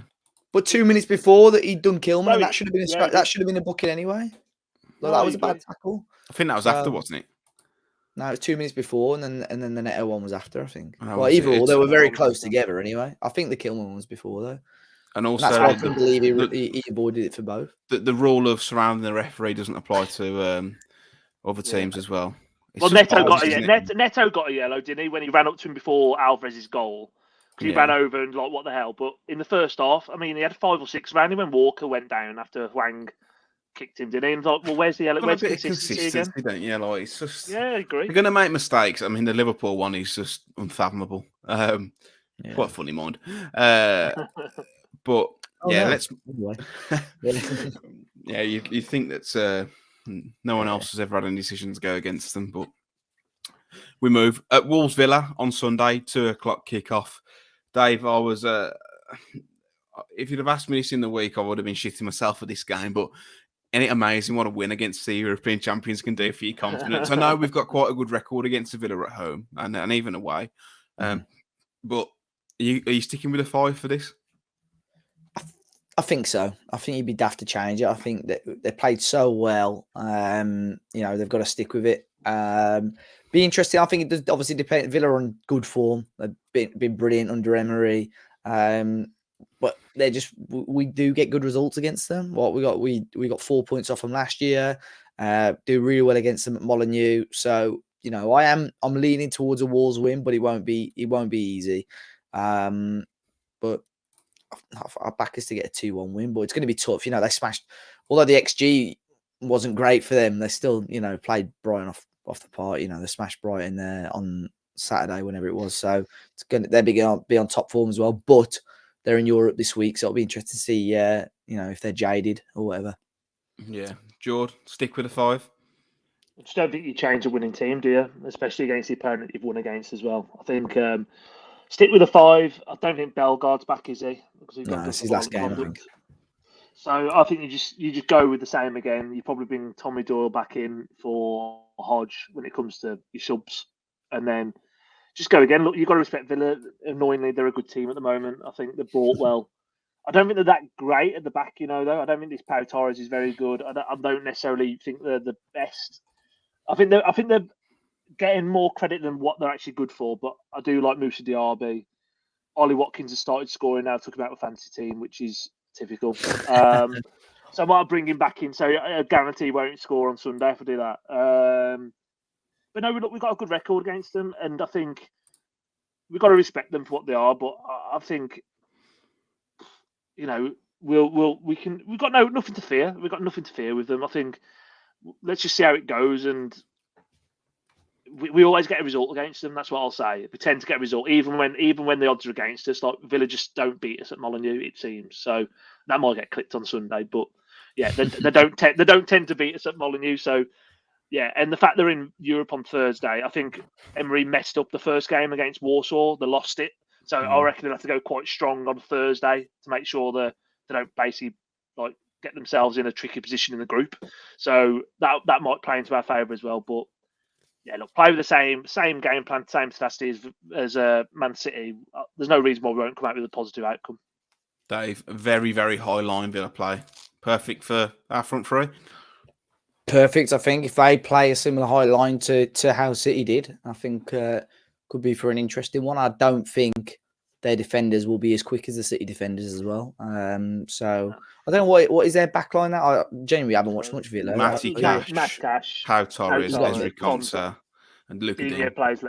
But 2 minutes before that, he'd done Kilman, and that should have been that should have been a booking anyway. That was a bad tackle. I think that was after, wasn't it? No, it was 2 minutes before, and then the Neto one was after. I think. Either or, they were very close together anyway. I think the Kilman one was before though. And also, that's why I couldn't believe he avoided it for both. The rule of surrounding the referee doesn't apply to other teams as well. Well, Neto got a yellow, didn't he, when he ran up to him before Alvarez's goal? Because he ran over and what the hell? But in the first half, I mean, he had 5 or 6 around him when Walker went down after Hwang kicked him, didn't he? And well, where's the yellow? Where's the consistency again? Don't you? It's just I agree. You're going to make mistakes. I mean, the Liverpool one is just unfathomable. Quite funny, mind. But let's. You think that no one else has ever had any decisions go against them, but We move at Wolves Villa on Sunday, 2:00 kickoff. Dave, I was if you'd have asked me this in the week, I would have been shitting myself at this game. But ain't it amazing what a win against the European champions can do for your confidence? I know we've got quite a good record against Villa at home and even away. But are you sticking with a 5 for this? I think so. I think you'd be daft to change it. I think that they played so well. They've got to stick with it. Be interesting. I think it does obviously depend. Villa are on good form. They've been brilliant under Emery. But we do get good results against them. What we got, we got 4 points off them last year. Do really well against them at Molineux. So I'm leaning towards a Wolves win, but it won't be easy. But our back is to get a 2-1 win, but it's going to be tough. They smashed. Although the XG wasn't great for them, they still played Brighton off the park. They smashed Brighton there on Saturday, whenever it was. So they're going to be on top form as well. But they're in Europe this week, so it'll be interesting to see, if they're jaded or whatever. Yeah, Jord, stick with a 5. I just don't think you change a winning team, do you? Especially against the opponent you've won against as well. I think stick with a 5. I don't think Bellegarde's back, is he? No, it's his last game, I think. So I think you just go with the same again. You probably bring Tommy Doyle back in for Hodge when it comes to your subs, and then just go again. Look, you've got to respect Villa. Annoyingly, they're a good team at the moment. I think they're brought well. I don't think they're that great at the back, though. I don't think this Pau Torres is very good. I don't necessarily think they're the best. I think they're getting more credit than what they're actually good for. But I do like Moussa Diaby. Ollie Watkins has started scoring now. Took him out of a fantasy team, which is typical. So I might bring him back in. So I guarantee he won't score on Sunday if I do that. But no, we've got a good record against them, and I think we've got to respect them for what they are. But I think we've got nothing to fear. We've got nothing to fear with them. I think let's just see how it goes, and we always get a result against them. That's what I'll say. We tend to get a result, even when the odds are against us. Like Villa just don't beat us at Molineux, it seems. So that might get clipped on Sunday, but yeah, they don't tend to beat us at Molineux. So yeah, and the fact they're in Europe on Thursday, I think Emery messed up the first game against Warsaw. They lost it, so I reckon they'll have to go quite strong on Thursday to make sure that they don't basically get themselves in a tricky position in the group. So that might play into our favour as well, but. Yeah, look, play with the same game plan, same strategy as Man City. There's no reason why we won't come out with a positive outcome. Dave, very, very high line Villa play. Perfect for our front three. Perfect, I think. If they play a similar high line to how City did, I think could be for an interesting one. I don't think their defenders will be as quick as the City defenders as well. So I don't know what is their back line now. I genuinely haven't watched much of it. Matty Cash, Pau Torres, Ezri Konsa, and Luca Dean. Yeah, plays,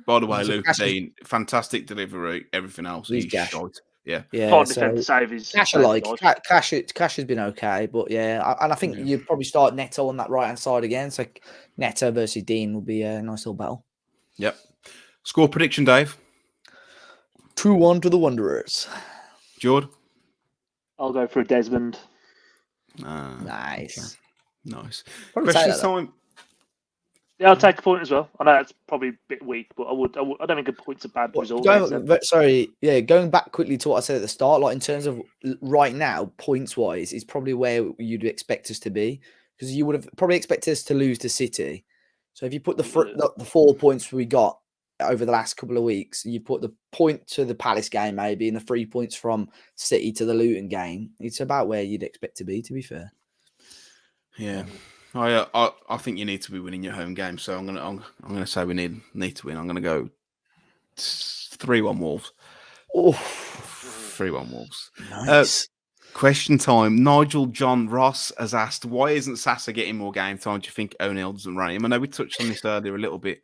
By the way, Luca Dean, fantastic delivery, everything else. He's shite. Yeah. To save his Cash has been okay, but yeah, and I think you'd probably start Neto on that right hand side again. So Neto versus Dean will be a nice little battle. Yep. Score prediction, Dave. 2-1 to the Wanderers. Jord? I'll go for a Desmond. Nice. Okay. Nice. Questions time. Yeah, I'll take a point as well. I know that's probably a bit weak, but I don't think a point's a bad result. Going back quickly to what I said at the start, in terms of right now, points-wise, is probably where you'd expect us to be, because you would have probably expected us to lose to City. So if you put the 4 points we got over the last couple of weeks, you put the point to the Palace game maybe, and the 3 points from City to the Luton game, it's about where you'd expect to be fair. Yeah. I think you need to be winning your home game, so I'm gonna say we need to win. I'm gonna go 3-1 Wolves. 3-1 Wolves. Nice. Question time. Nigel John Ross has asked, why isn't Sasa getting more game time? Do you think O'Neill doesn't run him? I know we touched on this earlier a little bit,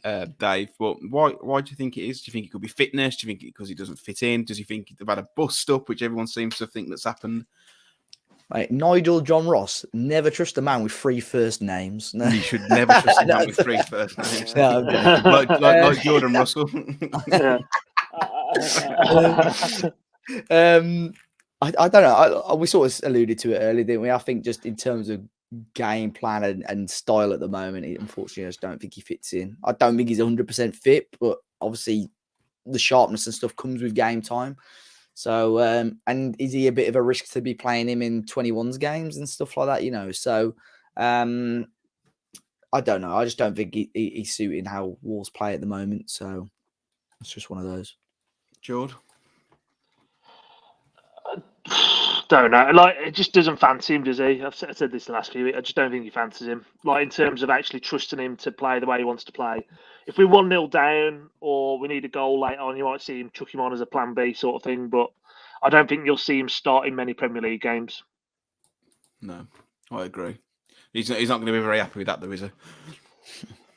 Dave, but why do you think it is? Do you think it could be fitness? Do you think because he doesn't fit in? Does he think they've had a bust up, which everyone seems to think that's happened? Right, Nigel John Ross, never trust a man with 3 first names. No. You should never trust a man with 3 first names. No, like Jordan Russell. I don't know. We sort of alluded to it earlier, didn't we? I think just in terms of game plan and style at the moment. Unfortunately, I just don't think he fits in. I don't think he's 100% fit, but obviously the sharpness and stuff comes with game time. So, and is he a bit of a risk to be playing him in 21s games and stuff like that, So, I don't know. I just don't think he's suiting how Wolves play at the moment. So, it's just one of those. Jord? Don't know. Like, it just doesn't fancy him, does he? I've said this the last few weeks. I just don't think he fancies him. Like, in terms of actually trusting him to play the way he wants to play. If we're 1-0 down or we need a goal later on, you might see him chuck him on as a plan B sort of thing. But I don't think you'll see him start in many Premier League games. No, I agree. He's not going to be very happy with that, though, is he?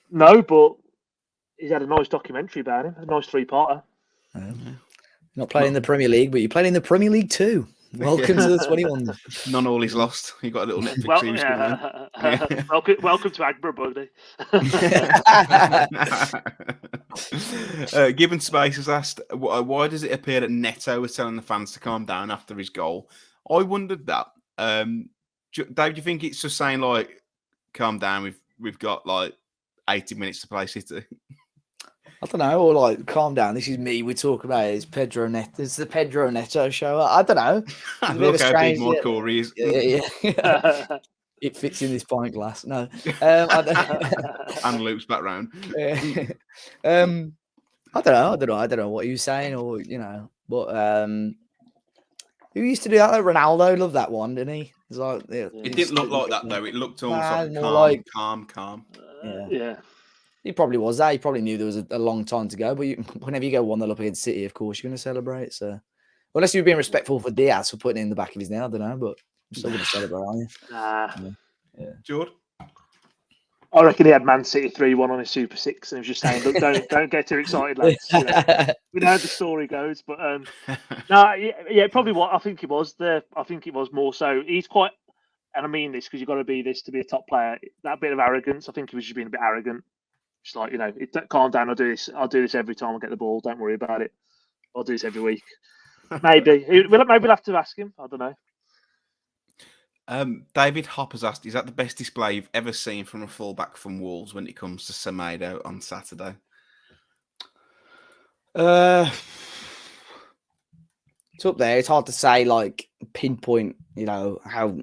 No, but he's had a nice documentary about him, a nice 3-parter. Not playing in the Premier League, but you played in the Premier League too. Welcome to the 21. None all he's lost. He got a little Netflix series going on. Welcome to Agbra, buddy. Given Space has asked, why does it appear that Neto was telling the fans to calm down after his goal? I wondered that. Dave, do you think it's just saying, like, calm down, we've got, like, 80 minutes to play City? I don't know, or like, calm down. This is me. We talk about it. It's Pedro Neto. It's the Pedro Neto show. I don't know. Look how big my Corey is. Yeah. It fits in this pint glass. No, and loops back round. I don't know what he was saying, or but who used to do that? Like Ronaldo loved that one, didn't he? It's like, it didn't look like that though. It looked almost calm. Yeah. He probably was that. He probably knew there was a long time to go. But whenever you go 1-0 up against City, of course, you're going to celebrate. So, unless you're being respectful for Diaz for putting it in the back of his knee, I don't know. But you're still going to celebrate, aren't you? Yeah. Jord? I reckon he had Man City 3-1 on his Super 6 and he was just saying, look, don't get too excited, lads. We know how the story goes. But, probably what I think it was. I think it was more so. He's quite, and I mean this because you've got to be this to be a top player. That bit of arrogance, I think he was just being a bit arrogant. Just like, calm down. I'll do this every time I get the ball. Don't worry about it. I'll do this every week. Maybe we'll have to ask him. I don't know. David Hop has asked, is that the best display you've ever seen from a fullback from Wolves when it comes to Semedo on Saturday? It's up there. It's hard to say, like, pinpoint, how,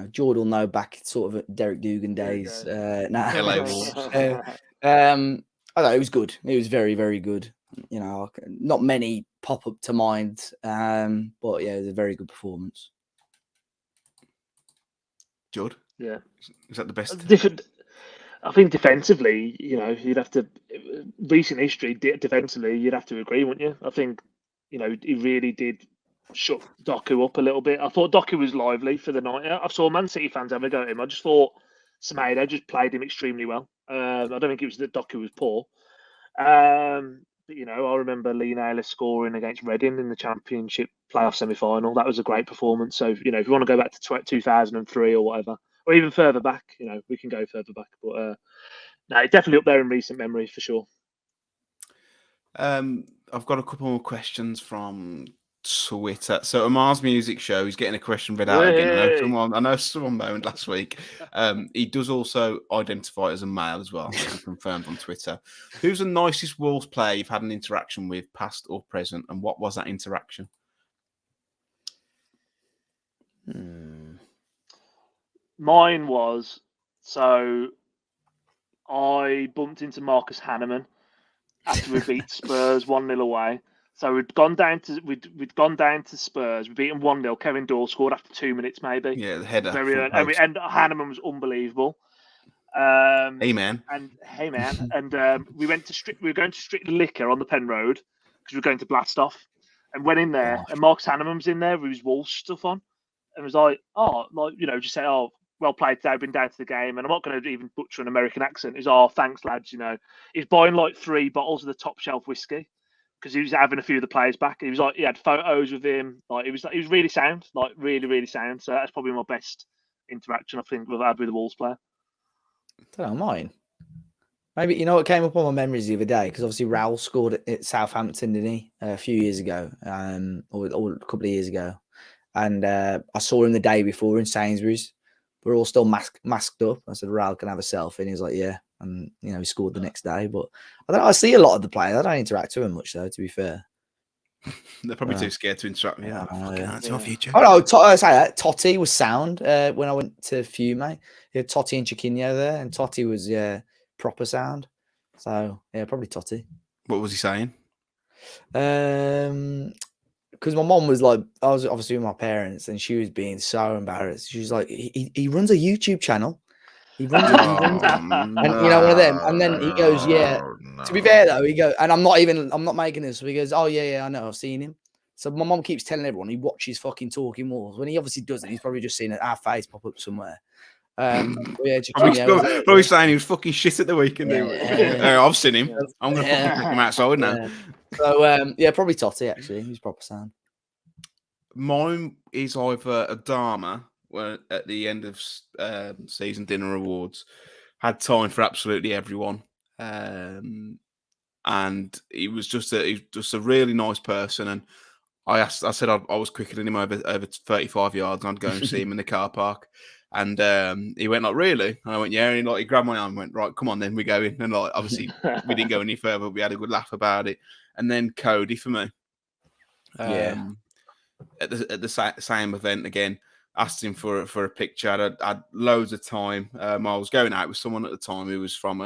Jord will know back sort of at Derek Dugan days. LA Wolves. I don't know, it was good. It was very, very good. Not many pop up to mind, but yeah, it was a very good performance. Jord? Yeah. Is that the best? I think defensively, you'd have to, recent history, defensively, you'd have to agree, wouldn't you? I think, he really did shut Doku up a little bit. I thought Doku was lively for the night. I saw Man City fans have a go at him. I just thought Semedo just played him extremely well. I don't think it was that Doku was poor. But, I remember Lee Naylor scoring against Reading in the Championship playoff semi-final. That was a great performance. So, if you want to go back to 2003 or whatever, or even further back, we can go further back. But no, definitely up there in recent memory for sure. I've got a couple more questions from Twitter. So Amar's Music Show, he's getting a question read out again. I know someone moaned last week. He does also identify as a male as well, as he confirmed on Twitter. Who's the nicest Wolves player you've had an interaction with, past or present, and what was that interaction? Mine was, so I bumped into Marcus Hanneman after we beat Spurs 1-0 away. So we'd gone down to Spurs. We beat them 1-0. Kevin Dorr scored after 2 minutes, maybe. Yeah, the header. And Hanneman was unbelievable. Hey man. And we were going to Strictly Liquor on the Pen Road because we were going to blast off. And went in there, and Marcus Hanneman was in there with his Wolves stuff on, and was like, just say, well played today, been down to the game. And I'm not going to even butcher an American accent. He's, thanks lads. He's buying like 3 bottles of the top shelf whiskey because he was having a few of the players back. He was like, he had photos with him. Like he was really sound, like really, really sound. So that's probably my best interaction I think we've had with the Wolves player. I don't know, mine. Maybe, what came up on my memories the other day, because obviously Raul scored at Southampton, didn't he, a few years ago, or a couple of years ago. And I saw him the day before in Sainsbury's, we're all still masked up. I said, Ral, can I have a selfie? And he was like, yeah. And, you know, he scored the next day. But I don't know, I see a lot of the players. I don't interact with them much, though, to be fair. They're probably too scared to interact with you. It's your future. Oh, no, I say that. Totti was sound when I went to Fiume. You had Totti and Chiquinho there, and Totti was proper sound. So, yeah, probably Totti. What was he saying? Because my mom was like, I was obviously with my parents, and she was being so embarrassed. She was like, he runs a YouTube channel. He runs it, and you know, one of them. And then he goes, yeah. No. To be fair though, he goes, and I'm not making this. So he goes, oh yeah, I know, I've seen him. So my mom keeps telling everyone he watches fucking Talking Walls. When he obviously doesn't, he's probably just seen our face pop up somewhere. Yeah, probably saying he was fucking shit at the weekend. I've seen him. I'm gonna fucking take him outside now. Yeah. So yeah, probably Totti actually. He's proper sound. Mine is either Adama, where at the end of season dinner awards, had time for absolutely everyone, and he was just a really nice person. And I said I was quicker than him over 35 yards, and I'd go and see him in the car park. And he went like, really? And I went, yeah. And he grabbed my arm and went, right, come on then, we're going. And like, obviously we didn't go any further, but we had a good laugh about it. And then Cody for me. At the same event again, asked him for a picture. I had loads of time. I was going out with someone at the time who was from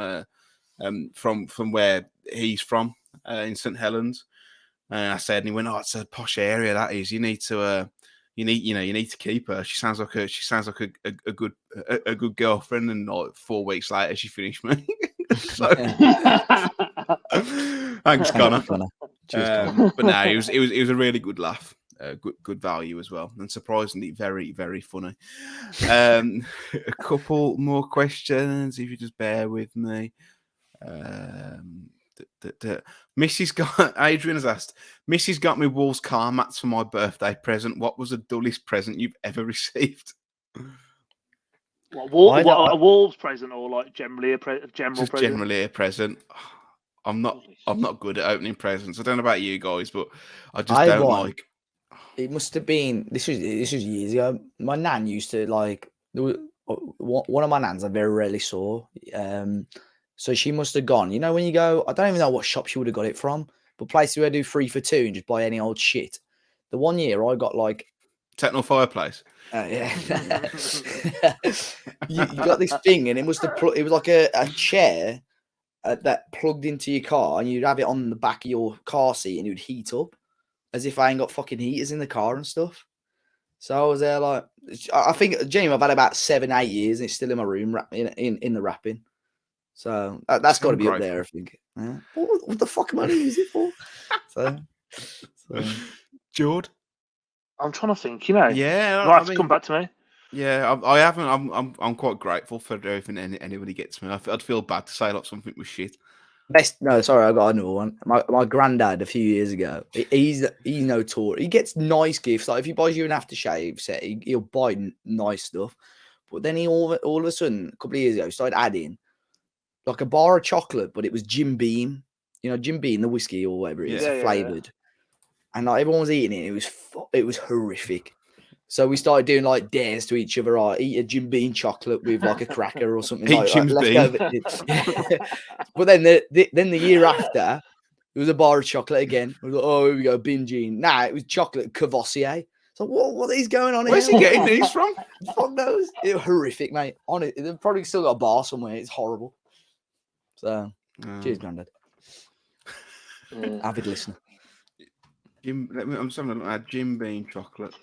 where he's from, in St Helens. And I said, and he went, oh, it's a posh area, that is. You need to keep her. She sounds like a good girlfriend. And like 4 weeks later, she finished me. So, thanks, Connor. Cheers, Connor. But no, it was a really good laugh. Good value as well, and surprisingly very, very funny. A couple more questions, if you just bear with me. Adrian has asked, Mrs. got me Wolves car mats for my birthday present. What was the dullest present you've ever received? A Wolves present, or like generally present? Generally a present. I'm not good at opening presents. I don't know about you guys, but I just don't like. It must have been this was years ago. My nan used to like one of my nans I very rarely saw. So she must have gone. You know, when you go, I don't even know what shop she would have got it from, but places where I do 3 for 2 and just buy any old shit. The one year I got like Techno fireplace. Yeah. you got this thing, and it must have it was like a chair that plugged into your car, and you'd have it on the back of your car seat, and it would heat up. As if I ain't got fucking heaters in the car and stuff. So I was there like, I think, genuinely, I've had about 7-8 years and it's still in my room in the wrapping. So that's got to be up there, I think. Yeah. What the fuck am I going to use it for? So. Jord? I'm trying to think, you know. Yeah. You'll have to come back to me. Yeah, I haven't. I'm quite grateful for everything anybody gets me. I'd feel bad to say like something was shit. Sorry, I got another one. My granddad a few years ago. He's notorious. He gets nice gifts. Like if he buys you an aftershave set, he'll buy nice stuff. But then he all of a sudden, a couple of years ago, started adding like a bar of chocolate, but it was Jim Beam. You know, Jim Beam, the whiskey or whatever it is, flavored. And like everyone was eating it. It was horrific. So we started doing like dares to each other. Eat a Jim Beam chocolate with like a cracker or something. Like Jim Beam. But then the year after, it was a bar of chocolate again. We was like, oh, here we go, binging. Nah, it was chocolate Cavossier. So what is going on here? Where's he getting these from? Fuck knows. It was horrific, mate. On it, they've probably still got a bar somewhere. It's horrible. So, cheers, Grandad. Avid listener. I'm just having a look at Jim Beam chocolate.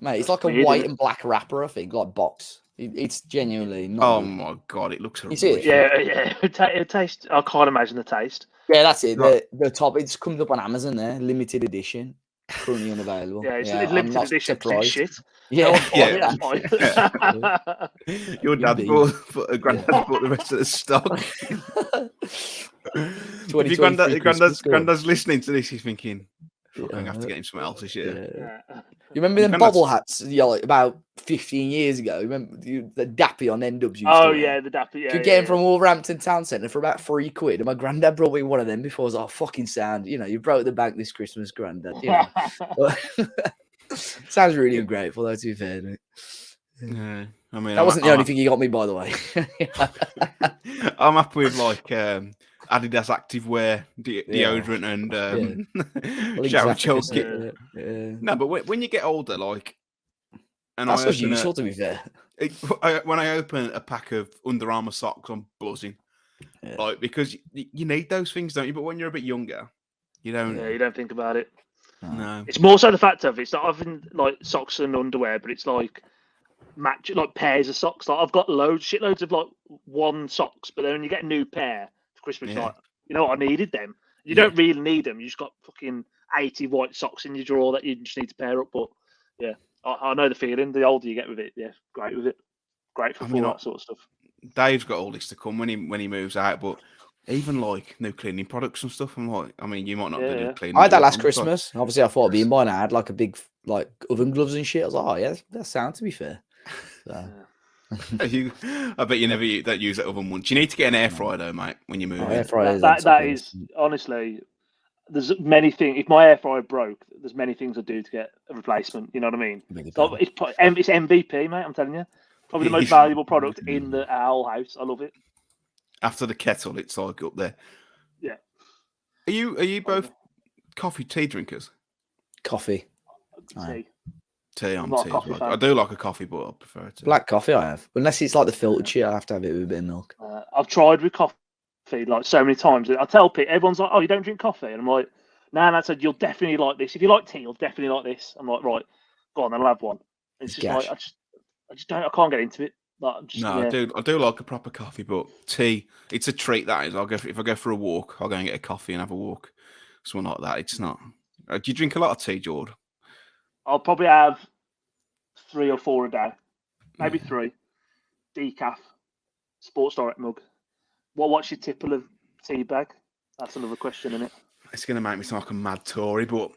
Mate, it's like a white and black wrapper, I think, like box. It's genuinely not. Oh my god, it looks horrific. Yeah. It tastes. I can't imagine the taste. Yeah, that's it. The top, it just comes up on Amazon there, limited edition, currently unavailable. Yeah, it's limited edition. Shit. Yeah. Your dad bought, granddad bought the rest of the stock. If your granddad's listening to this, he's thinking, I'm going to have to get him something else this year. Yeah. You remember them bobble hats like about 15 years ago? Remember the Dappy on NWs? Oh, yeah, the Dappy. Yeah, you could get them from Wolverhampton Town Centre for about £3. And my granddad brought me one of them before. I was like, fucking sound. You know, you broke the bank this Christmas, granddad. You know? Sounds really ungrateful, though, to be fair. Yeah. I mean, That wasn't the only thing you got me, by the way. I'm happy with like Adidas activewear, deodorant, and shower gel kit. No, but when you get older, like, and that's what's useful, to be fair. When I open a pack of Under Armour socks, I'm buzzing, like, because you need those things, don't you? But when you're a bit younger, you don't. Yeah, you don't think about it. No, it's more so the fact of it's not having like socks and underwear, but it's like like pairs of socks. Like I've got shitloads of like one socks, but then when you get a new pair for Christmas, you're like, you know what, I needed them. You don't really need them. You just got fucking 80 white socks in your drawer that you just need to pair up. But yeah, I know the feeling. The older you get with it, great with it. Great for that sort of stuff. Dave's got all this to come when he moves out, but even like new cleaning products and stuff. I'm like, I mean, you might not do new cleaning. I had that last Christmas. Obviously, I thought I'd be in by now. I had like a big like oven gloves and shit. I was like, oh yeah, that sounds, to be fair. So. I bet you never don't use that oven once. You need to get an air fryer though, mate, when you move. Air fryer that is honestly. There's many things. If my air fryer broke, there's many things I'd do to get a replacement. You know what I mean? So it's MVP, mate. I'm telling you, probably the most valuable product in the whole house. I love it. After the kettle, it's like up there. Yeah. Are you both tea drinkers? Tea. I'm tea. I do like a coffee, but I prefer tea. Black coffee, I have. Unless it's like the filtered shit, I have to have it with a bit of milk. I've tried with coffee like so many times. I tell people, everyone's like, "Oh, you don't drink coffee?" And I'm like, "Nah." And I said, "You'll definitely like this. If you like tea, you'll definitely like this." I'm like, "Right, go on, then I'll have one." It's just like I just don't. I can't get into it. Like, I do like a proper coffee, but tea, it's a treat. That is, if I go for a walk, I'll go and get a coffee and have a walk. Something like that. It's not. Do you drink a lot of tea, Jord? I'll probably have 3 or 4 a day, maybe 3. Decaf, Sports Direct mug. What's your typical of tea bag? That's another question, isn't it? It's going to make me sound like a mad Tory, but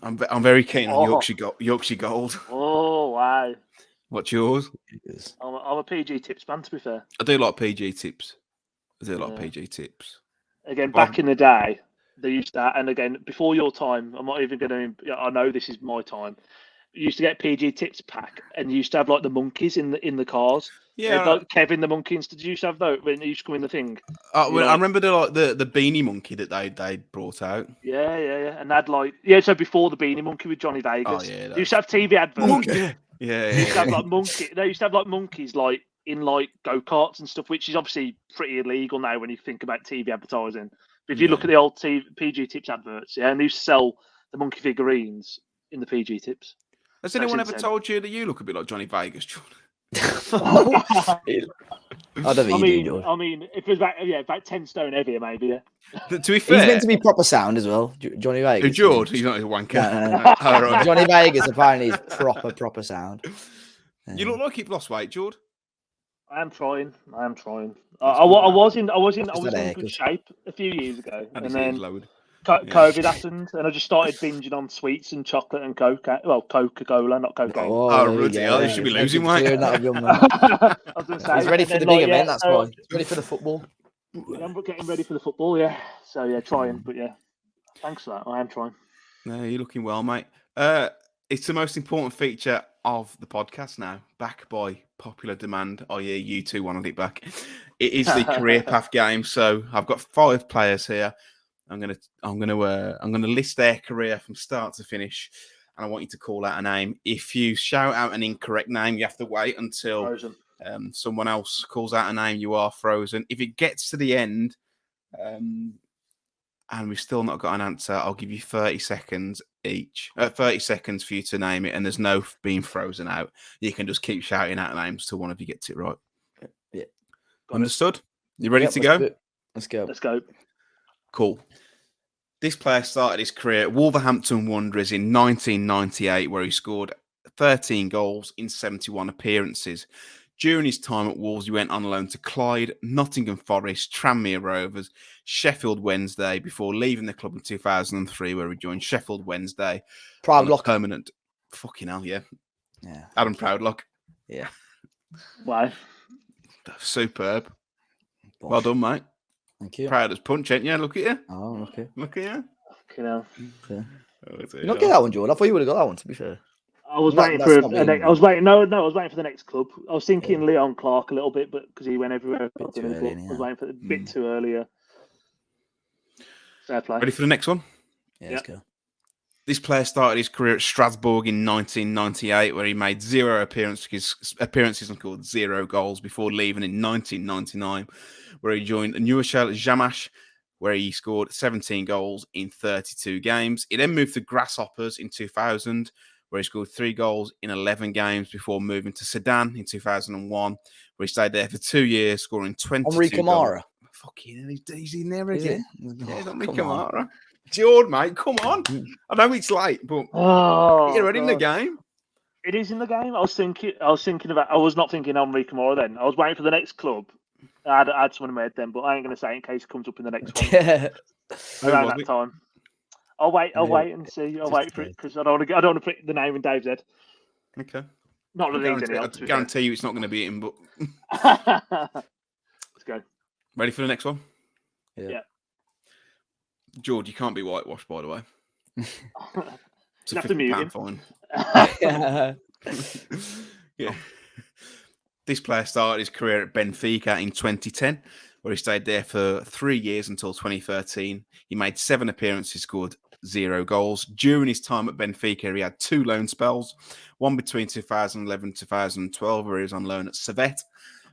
I'm very keen on Yorkshire Gold. Oh wow! What's yours? I'm a PG Tips man, to be fair. I do like PG Tips. Again, back in the day, they used that, and again, before your time, I'm not even going to. I know this is my time. You used to get PG Tips pack, and you used to have like the monkeys in the cars. Yeah, like Kevin the monkey. Did you used to have those when you used to come in the thing? I remember the beanie monkey that they brought out. Yeah, and they'd so before the beanie monkey with Johnny Vegas. Oh yeah, they used to have TV adverts. Yeah. They used to have like They used to have like monkeys like in like go karts and stuff, which is obviously pretty illegal now when you think about TV advertising. But if you look at the old PG Tips adverts, and they used to sell the monkey figurines in the PG Tips. Has anyone ever told you that you look a bit like Johnny Vegas, John? I don't think you do. I mean, if it was about 10 stone heavier, maybe. Yeah. To be fair, he's meant to be proper sound as well. Johnny Vegas. Jord, he's not a wanker. No. Johnny Vegas apparently is proper sound. You look like you've lost weight, Jord. I am trying. I was in good shape a few years ago, and then COVID happened, and I just started binging on sweets and chocolate and Coca-Cola, not cocaine. Oh, bloody hell! You should be losing weight. I was going to say, he's ready for the big event. That's why. He's ready for the football. I'm getting ready for the football. Yeah. So trying, but thanks for that. I am trying. No, you're looking well, mate. It's the most important feature of the podcast now, back by popular demand. Oh yeah, you two wanted it back. It is the career path game. So I've got 5 players here. I'm gonna list their career from start to finish, and I want you to call out a name. If you shout out an incorrect name, you have to wait until someone else calls out a name. You are frozen. If it gets to the end, and we've still not got an answer, I'll give you 30 seconds each. 30 seconds for you to name it, and there's no being frozen out. You can just keep shouting out names till one of you gets it right. Yeah. Understood? You ready to go? Let's go. Let's go. Cool. This player started his career at Wolverhampton Wanderers in 1998, where he scored 13 goals in 71 appearances. During his time at Wolves, he went on loan to Clyde, Nottingham Forest, Tranmere Rovers, Sheffield Wednesday, before leaving the club in 2003, where he joined Sheffield Wednesday. Proudlock. Permanent. Fucking hell, yeah. Yeah. Adam Proudlock. Yeah. Wow. Superb. Bosh. Well done, mate. Thank you. Proud as punch, ain't you? Look at you. Oh, okay. Look at you. You know. You not get that one, Jordan. I thought you would have got that one, to be fair. I was That- waiting that's for not a, me, I was waiting. No, I was waiting for the next club. I was thinking Leon Clark a little bit, but because he went everywhere. Bit too didn't he? early, But I was yeah. waiting for a bit too earlier. Fair play. Ready for the next one? Yeah, let's go. This player started his career at Strasbourg in 1998, where he made 0 appearances and scored 0 goals before leaving in 1999, where he joined Neuchâtel Jamash, where he scored 17 goals in 32 games. He then moved to Grasshoppers in 2000, where he scored 3 goals in 11 games before moving to Sedan in 2001, where he stayed there for 2 years, scoring 22 Henri goals. Camara. Fucking hell, he's in there Is again. it? Yeah, Oh, Henri come on. Camara. Jord, mate, come on. I know it's late, but you're already in the God. game. It is in the game. I was thinking about. I was not thinking Henri Camara then. I was waiting for the next club. I had someone in my head then, but I ain't going to say it in case it comes up in the next one Who around was that it? time. I'll wait and see. I'll Just wait for it because I don't want to put the name in Dave's head. Okay. Not that I it needs any help. guarantee you it's not going to be him, but Let's go. ready for the next one? Yeah. George, you can't be whitewashed, by the way. It's You have to mute £50 him. fine. Yeah. Yeah. This player started his career at Benfica in 2010, where he stayed there for 3 years until 2013. He made 7 appearances, scored 0 goals. During his time at Benfica, he had 2 loan spells, one between 2011 and 2012, where he was on loan at Servette,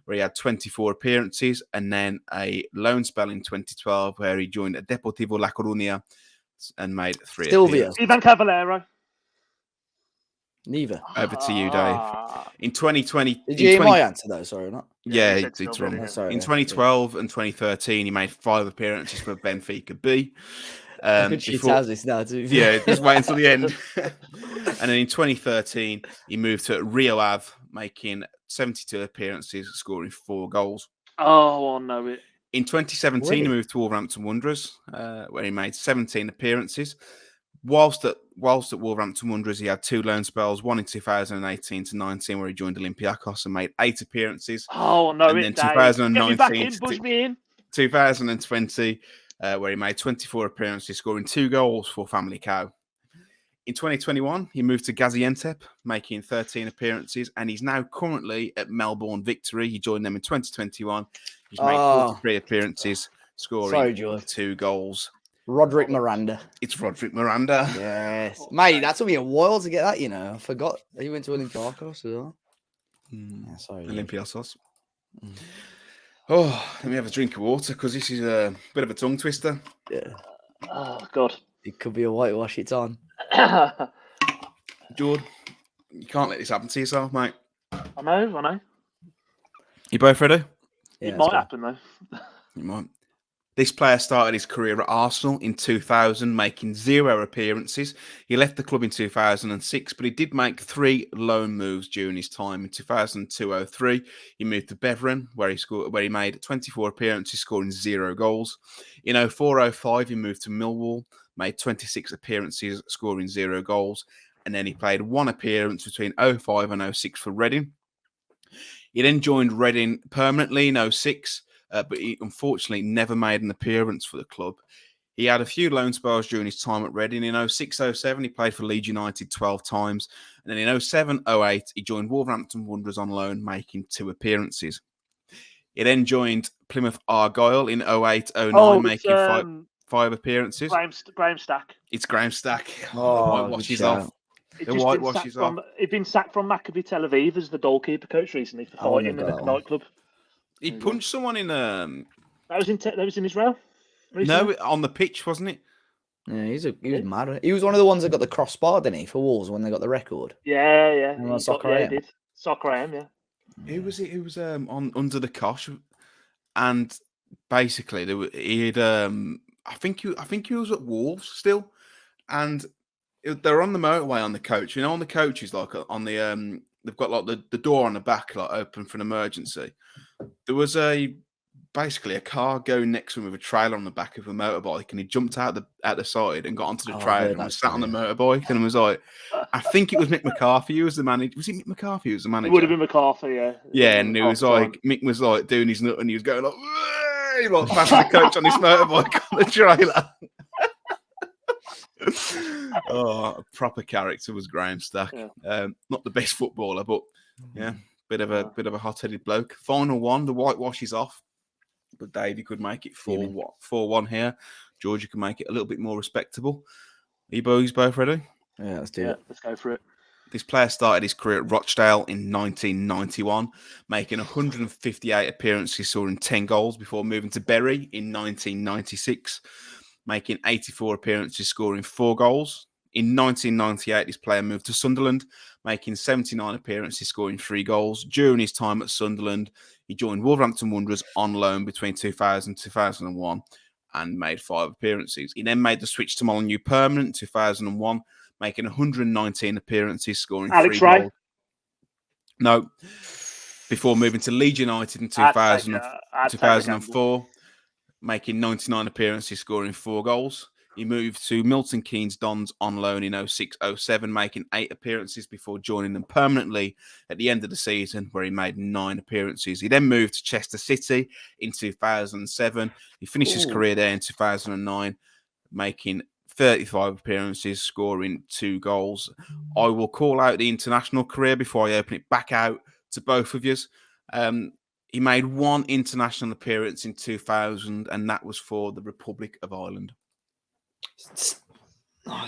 where he had 24 appearances, and then a loan spell in 2012, where he joined Deportivo La Coruña and made 3 Silvio. appearances. Ivan Cavallero. Neither. Over to you, Dave. In 2020... Did you hear my answer though? Sorry or not? Yeah, you said it's Silvio, wrong. yeah. Oh, sorry, In yeah. 2012 and 2013, he made 5 appearances for Benfica B. Good shit has this now too. Yeah, just wait until the end. And then in 2013, he moved to Rio Ave, making 72 appearances, scoring 4 goals. Oh, I know it. In 2017, Already? he moved to Wolverhampton Wanderers, where he made 17 appearances. Whilst at Wolverhampton Wanderers, he had 2 loan spells, one in 2018 to 19, where he joined Olympiacos and made 8 appearances. Oh, no, And it. then Dave. 2019 Get me back in. to Push me in. 2020, where he made 24 appearances, scoring 2 goals for Family Cow. In 2021, he moved to Gaziantep, making 13 appearances, and he's now currently at Melbourne Victory. He joined them in 2021. He's made 43 appearances, scoring Sorry, George. 2 goals. Roderick Miranda. It's Roderick Miranda. Yes. Mate, that took me a while to get that, you know. I forgot he went to Olympiacos as well. Yeah, sorry. George. Olympiacos. Oh, let me have a drink of water because this is a bit of a tongue twister. Yeah. Oh, God. It could be a whitewash, it's on. Jord, you can't let this happen to yourself, mate. I know. You both ready? Yeah, It let's might go. happen, though. You might. This player started his career at Arsenal in 2000, making 0 appearances. He left the club in 2006, but he did make 3 loan moves during his time. In 2002-03, he moved to Beveren, where he made 24 appearances, scoring 0 goals. In 04-05, he moved to Millwall, made 26 appearances, scoring 0 goals. And then he played 1 appearance between 05 and 06 for Reading. He then joined Reading permanently in 06. But he unfortunately never made an appearance for the club. He had a few loan spells during his time at Reading. In 06-07, he played for Leeds United 12 times. And then in 07-08, he joined Wolverhampton Wanderers on loan, making 2 appearances. He then joined Plymouth Argyle in 08-09, making 5 appearances. Graham Stack. It's Graham Stack. Oh, The whitewash good is off. He'd The just whitewash is off. He'd been sacked from Maccabi Tel Aviv as the goalkeeper coach recently for I wouldn't fighting in have the got that one. nightclub. He punched someone in... That was in Israel. No, on the pitch, wasn't it? Yeah, he was mad. He was one of the ones that got the crossbar, didn't he, for Wolves when they got the record? Yeah. And on Soccer AM. He did. Soccer AM, yeah. Who was it? Who was on under the cosh, and basically I think he was at Wolves still, and they're on the motorway on the coach. You know, on the coach is like on the they've got like the door on the back like open for an emergency. There was basically a car going next to him with a trailer on the back of a motorbike, and he jumped out the side and got onto the trailer and was sat on the motorbike and was like, I think it was Mick McCarthy who was the manager. Was it Mick McCarthy who was the manager? It would have been McCarthy, yeah. Yeah, and it was like Mick was like doing his nut and he was going like passing the coach on his motorbike on the trailer. Oh, a proper character was Graham Stack. Yeah. Not the best footballer, but yeah, bit of a hot-headed bloke. Final one, the whitewash is off, but Dave, you could make it 4-1 here. George, you can make it a little bit more respectable. Are you boys both ready? Yeah, let's do it. Let's go for it. This player started his career at Rochdale in 1991, making 158 appearances, scoring 10 goals before moving to Bury in 1996, making 84 appearances, scoring 4 goals. In 1998, this player moved to Sunderland, making 79 appearances, scoring 3 goals. During his time at Sunderland, he joined Wolverhampton Wanderers on loan between 2000 and 2001 and made 5 appearances. He then made the switch to Molineux permanent in 2001, making 119 appearances, scoring Alex 3 Ray? goals. No. Before moving to Leeds United in 2004, making 99 appearances, scoring 4 goals. He moved to Milton Keynes Dons on loan in 06-07, making 8 appearances before joining them permanently at the end of the season, where he made 9 appearances. He then moved to Chester City in 2007. He finished his career there in 2009, making 35 appearances, scoring 2 goals. I will call out the international career before I open it back out to both of you. He made 1 international appearance in 2000, and that was for the Republic of Ireland. It's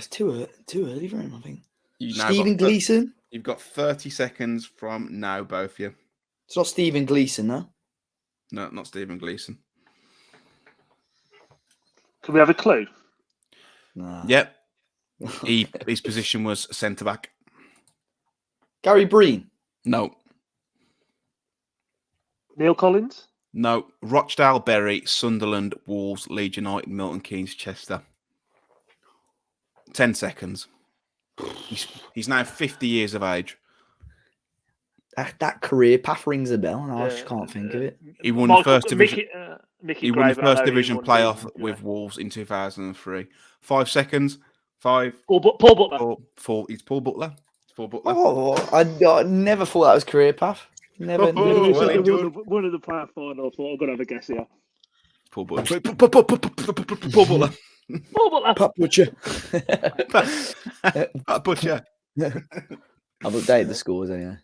too early for him, I think. Stephen Stephen Gleeson? You've got 30 seconds from now, both of you. It's not Stephen Gleeson, no? No, not Stephen Gleeson. Can we have a clue? No. Yep. His position was centre-back. Gary Breen? No. Neil Collins? No. Rochdale, Bury, Sunderland, Wolves, Leeds United, Milton Keynes, Chester. 10 seconds. He's now 50 years of age. That career path rings a bell, and I just can't think of it. He won the first division. He won the first division playoff with Wolves in 2003. 5 seconds. 5. Paul Butler. 4. It's Paul Butler. Oh, I never thought that was career path. Never. One of the player final. I thought I'm gonna have a guess here. Paul Butler. Paul Butler. Paul Butler. Pat Butcher. Pat Butcher. I've updated the scores anyway.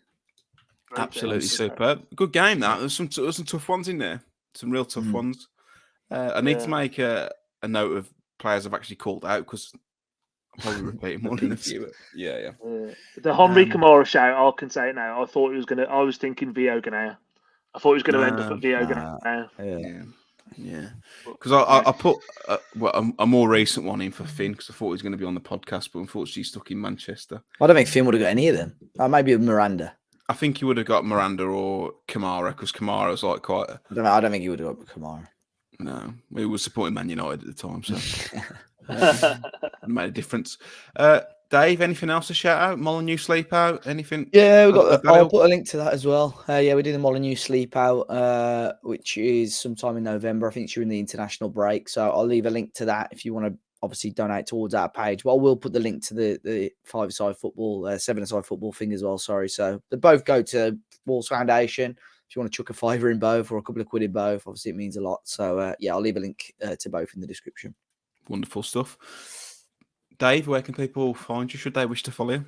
Absolutely superb. Good game, that. There's some tough ones in there. Some real tough ones. I need to make a note of players I've actually called out, because I'll probably repeat more in a few. Yeah. The Henri Camara shout, I can say it now. I was thinking Vio Ganea. I thought he was going to end up at Vio Ganea. Yeah. Because I put a more recent one in for Finn, because I thought he was going to be on the podcast, but unfortunately he's stuck in Manchester. I don't think Finn would have got any of them. Maybe Miranda. I think he would have got Miranda or Kamara, because Kamara's like quite. I don't think he would have got Kamara. No, he was supporting Man United at the time, so it made a difference. Dave, anything else to shout out? Molineux sleep out? Anything? Yeah, I'll put a link to that as well. We do the Molineux sleep out, which is sometime in November. I think it's during the international break. So I'll leave a link to that if you want to obviously donate towards our page. Well, we'll put the link to the 5-a-side football, 7-a-side football thing as well. Sorry. So they both go to Wolves Foundation. If you want to chuck a £5 in both or a couple of quid in both, obviously it means a lot. So I'll leave a link to both in the description. Wonderful stuff. Dave, where can people find you should they wish to follow you?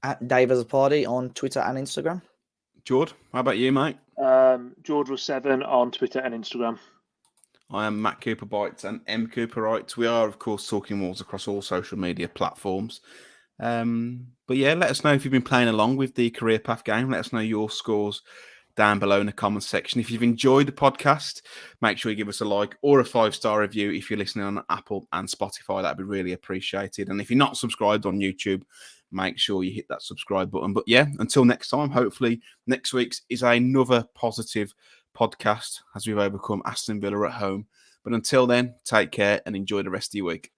At Dave as a Party on Twitter and Instagram. Jord, how about you, mate? Jord was 7 on Twitter and Instagram. I am Matt Cooper Bites and M Cooper Writes. We are, of course, talking Wolves across all social media platforms. But yeah, let us know if you've been playing along with the Career Path game. Let us know your scores down below in the comments section. If you've enjoyed the podcast, make sure you give us a like or a 5-star review if you're listening on Apple and Spotify. That'd be really appreciated. And if you're not subscribed on YouTube, make sure you hit that subscribe button. But yeah, until next time, hopefully next week's is another positive podcast as we've overcome Aston Villa at home. But until then, take care and enjoy the rest of your week.